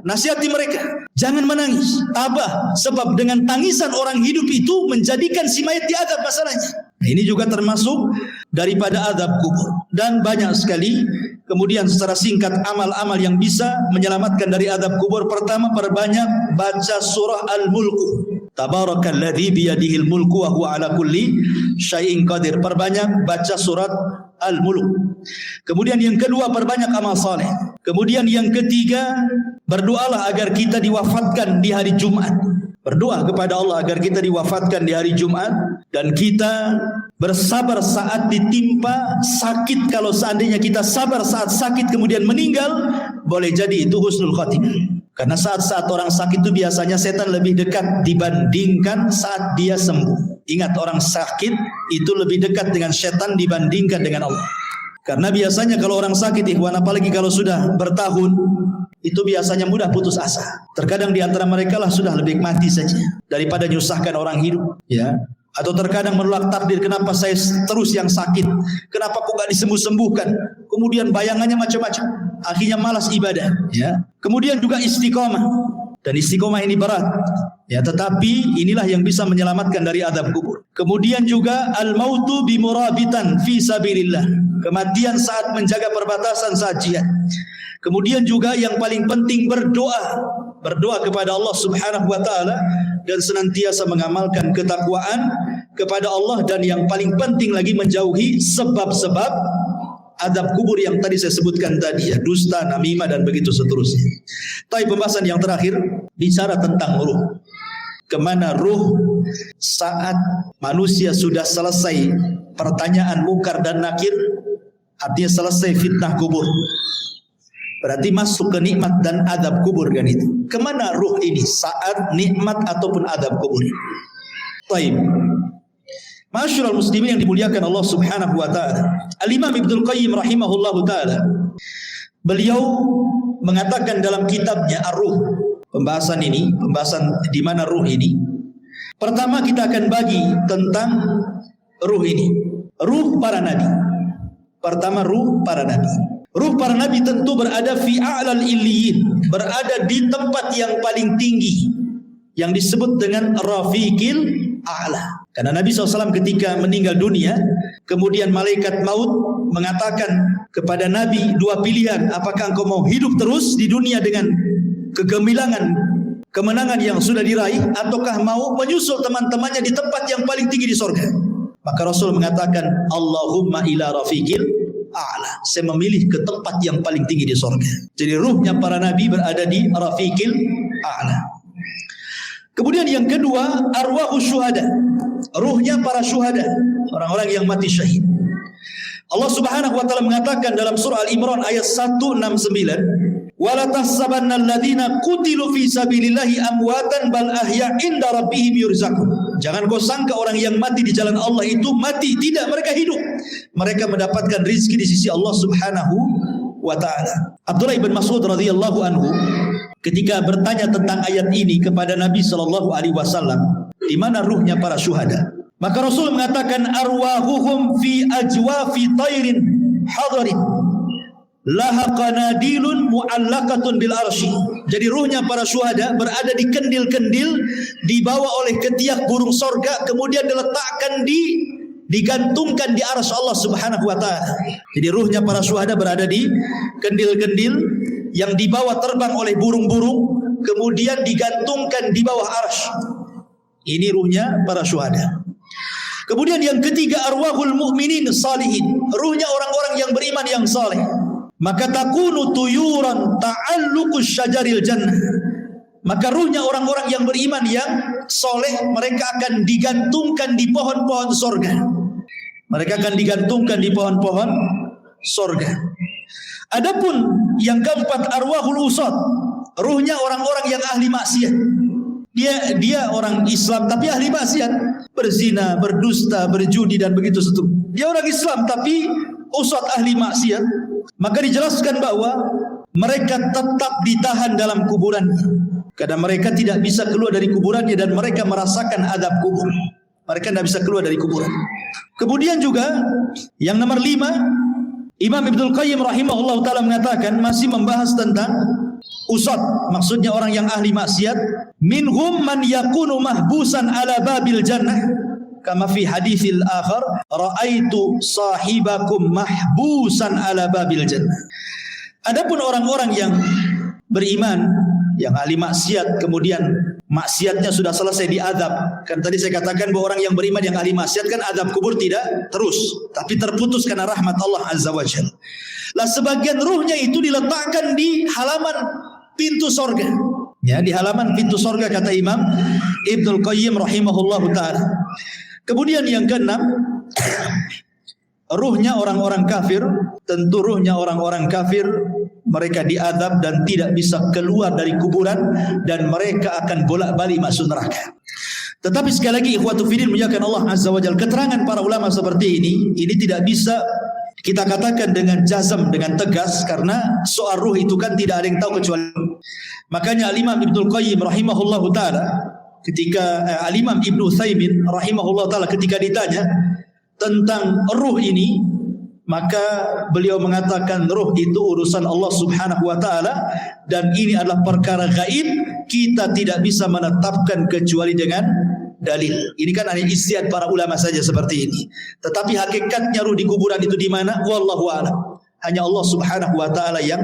nasihati mereka, jangan menangis, tabah, sebab dengan tangisan orang hidup itu menjadikan si mayat diazab masalahnya. Ini juga termasuk daripada azab kubur. Dan banyak sekali. Kemudian secara singkat amal-amal yang bisa menyelamatkan dari azab kubur. Pertama, perbanyak baca surah Al-Mulku. Tabarakalladzi biyadihil mulku wa huwa ala kulli syai'in qadir. Perbanyak baca surat Al-Mulk. Kemudian yang kedua, perbanyak amal saleh. Kemudian yang ketiga, berdoalah agar kita diwafatkan di hari Jumat. Berdoa kepada Allah agar kita diwafatkan di hari Jumat dan kita bersabar saat ditimpa sakit. Kalau seandainya kita sabar saat sakit kemudian meninggal, boleh jadi itu husnul khatimah. Karena saat-saat orang sakit itu biasanya setan lebih dekat dibandingkan saat dia sembuh. Ingat, orang sakit itu lebih dekat dengan setan dibandingkan dengan Allah. Karena biasanya kalau orang sakit, ikhwan, apalagi kalau sudah bertahun, itu biasanya mudah putus asa. Terkadang di antara mereka lah sudah lebih mati saja daripada nyusahkan orang hidup, Atau terkadang menolak takdir, kenapa saya terus yang sakit? Kenapa kok gak disembuh-sembuhkan? Kemudian bayangannya macam-macam. Akhirnya malas ibadah, Kemudian juga istiqomah. Dan istiqomah ini berat, tetapi inilah yang bisa menyelamatkan dari azab kubur. Kemudian juga al-mautu bimurabitan fi sabilillah. Kematian saat menjaga perbatasan saat jihad. Kemudian juga yang paling penting berdoa kepada Allah Subhanahu wa taala dan senantiasa mengamalkan ketakwaan kepada Allah, dan yang paling penting lagi menjauhi sebab-sebab azab kubur yang tadi saya sebutkan tadi, dusta, namimah dan begitu seterusnya. Tapi pembahasan yang terakhir bicara tentang ruh. Kemana ruh saat manusia sudah selesai pertanyaan mungkar dan nakir, artinya selesai fitnah kubur. Berarti masuk ke nikmat dan azab kubur kan itu. Kemana ruh ini saat nikmat ataupun azab kubur? Baik. Masyarul muslimin yang dimuliakan Allah Subhanahu wa taala. Al-Imam Ibnu Qayyim rahimahullahu taala, beliau mengatakan dalam kitabnya Ar-Ruh, pembahasan di mana ruh ini. Pertama kita akan bagi tentang ruh ini. Ruh para nabi. Pertama, ruh para nabi. Ruh para nabi tentu berada fi a'lal illiyin, berada di tempat yang paling tinggi yang disebut dengan rafiqil a'la. Karena Nabi SAW ketika meninggal dunia, kemudian malaikat maut mengatakan kepada Nabi dua pilihan, apakah engkau mau hidup terus di dunia dengan kegemilangan, kemenangan yang sudah diraih, ataukah mau menyusul teman-temannya di tempat yang paling tinggi di sorga? Maka Rasul mengatakan, Allahumma ila rafiqil a'la, saya memilih ke tempat yang paling tinggi di sorga. Jadi ruhnya para nabi berada di rafiqil a'la. Kemudian yang kedua, arwahus syuhada, ruhnya para syuhada, orang-orang yang mati syahid. Allah Subhanahu wa taala mengatakan dalam surah Al-Imran ayat 169, wala tahsabanna alladziina qutilu fi sabilillahi amwatan bal ahya' inda rabbihim yurzaqun. Jangan kau sangka orang yang mati di jalan Allah itu mati, tidak, mereka hidup. Mereka mendapatkan rezeki di sisi Allah Subhanahu wa taala. Abdullah bin Mas'ud radhiyallahu anhu ketika bertanya tentang ayat ini kepada Nabi sallallahu alaihi wasallam, di mana ruhnya para syuhada? Maka Rasul mengatakan, arwahuhum fi ajwafi tairin hadarin. laha qanadilun mu'allaqatun bil arsy. Jadi ruhnya para syuhada berada di kendil-kendil dibawa oleh ketiak burung sorga, kemudian digantungkan di arsy Allah Subhanahu wa taala. Jadi ruhnya para syuhada berada di kendil-kendil yang dibawa terbang oleh burung-burung, kemudian digantungkan di bawah arsy. Ini ruhnya para syuhada. Kemudian yang ketiga, arwahul mu'minin salihin, ruhnya orang-orang yang beriman yang saleh. Maka takunu tuyuran ta'alluqus syajaril jannah. Maka ruhnya orang-orang yang beriman yang soleh, mereka akan digantungkan di pohon-pohon sorga. Mereka akan digantungkan di pohon-pohon sorga. Adapun yang keempat, arwahul usad, ruhnya orang-orang yang ahli maksiat. Dia orang Islam tapi ahli maksiat, berzina, berdusta, berjudi dan begitu seterusnya. Dia orang Islam tapi usad ahli maksiat. Maka dijelaskan bahwa mereka tetap ditahan dalam kuburannya, karena mereka tidak bisa keluar dari kuburannya dan mereka merasakan adab kubur. Mereka tidak bisa keluar dari kuburan. Kemudian juga yang nomor 5, Imam Ibnul Qayyim rahimahullah ta'ala mengatakan, masih membahas tentang usad, maksudnya orang yang ahli maksiat. Minhum man yakunu mahbusan ala babil jannah, kama fi haditsil akhar, ra'aitu sahibakum mahbusan ala babil jannah. Adapun orang-orang yang beriman, yang ahli maksiat, kemudian maksiatnya sudah selesai diadab. Kan tadi saya katakan bahwa orang yang beriman yang ahli maksiat kan adab kubur tidak terus, tapi terputus karena rahmat Allah Azza wa Jalla. Lah sebagian ruhnya itu diletakkan di halaman pintu sorga. Ya, di halaman pintu sorga kata Imam Ibnul Qayyim rahimahullahu ta'ala. Kemudian yang keenam, ruhnya orang-orang kafir. Tentu ruhnya orang-orang kafir, mereka diadab dan tidak bisa keluar dari kuburan, dan mereka akan bolak-balik masuk neraka. Tetapi sekali lagi ikhwatu fiddin muliakan Allah Azza wa Jalla, keterangan para ulama seperti ini tidak bisa kita katakan dengan jazam, dengan tegas, karena soal ruh itu kan tidak ada yang tahu kecuali. Makanya Al-Imam Ibnul Qayyim rahimahullahu ta'ala ketika Al-Imam Ibnu Utsaimin rahimahullahu ta'ala ketika ditanya tentang ruh ini, maka beliau mengatakan ruh itu urusan Allah Subhanahu wa ta'ala, dan ini adalah perkara gaib, kita tidak bisa menetapkan kecuali dengan dalil. Ini kan hanya ijtihad para ulama saja seperti ini. Tetapi hakikatnya ruh di kuburan itu di mana? Wallahu a'lam. Hanya Allah Subhanahu wa ta'ala yang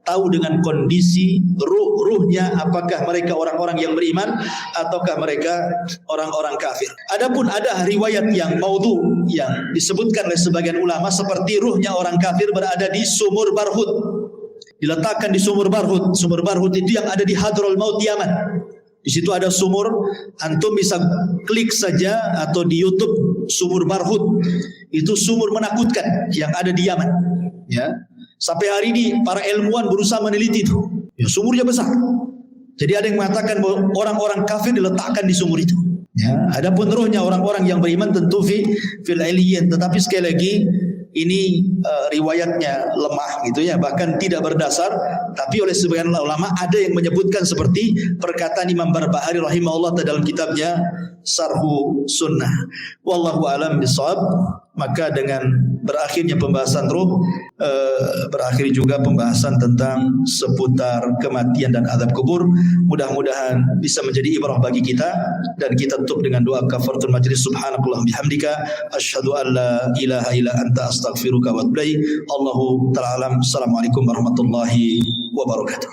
tahu dengan kondisi ruhnya, apakah mereka orang-orang yang beriman ataukah mereka orang-orang kafir. Adapun ada riwayat yang maudhu yang disebutkan oleh sebagian ulama seperti ruhnya orang kafir berada di sumur Barhut, diletakkan di sumur Barhut. Sumur Barhut itu yang ada di Hadrul Maut Yaman. Di situ ada sumur, antum bisa klik saja atau di YouTube sumur Barhut. Itu sumur menakutkan yang ada di Yaman. Ya. Sampai hari ini para ilmuwan berusaha meneliti itu. Ya, sumurnya besar. Jadi ada yang mengatakan bahwa orang-orang kafir diletakkan di sumur itu. Ya, adapun ruhnya orang-orang yang beriman tentu fil iliyyin. Tetapi sekali lagi ini riwayatnya lemah gitu ya, bahkan tidak berdasar. Tapi oleh sebagian ulama ada yang menyebutkan seperti perkataan Imam Barbahari rahimahullah dalam kitabnya Sarhu Sunnah. Wallahu a'lam bishawab. Maka dengan berakhirnya pembahasan ruh, berakhir juga pembahasan tentang seputar kematian dan azab kubur. Mudah-mudahan bisa menjadi ibrah bagi kita, dan kita tutup dengan doa kafaratul majlis. Subhanakallah bihamdika asyhadu an la ilaha illa anta astaghfiruka wa atubu ilaik. Allahu ta'ala alam. Assalamualaikum warahmatullahi wabarakatuh.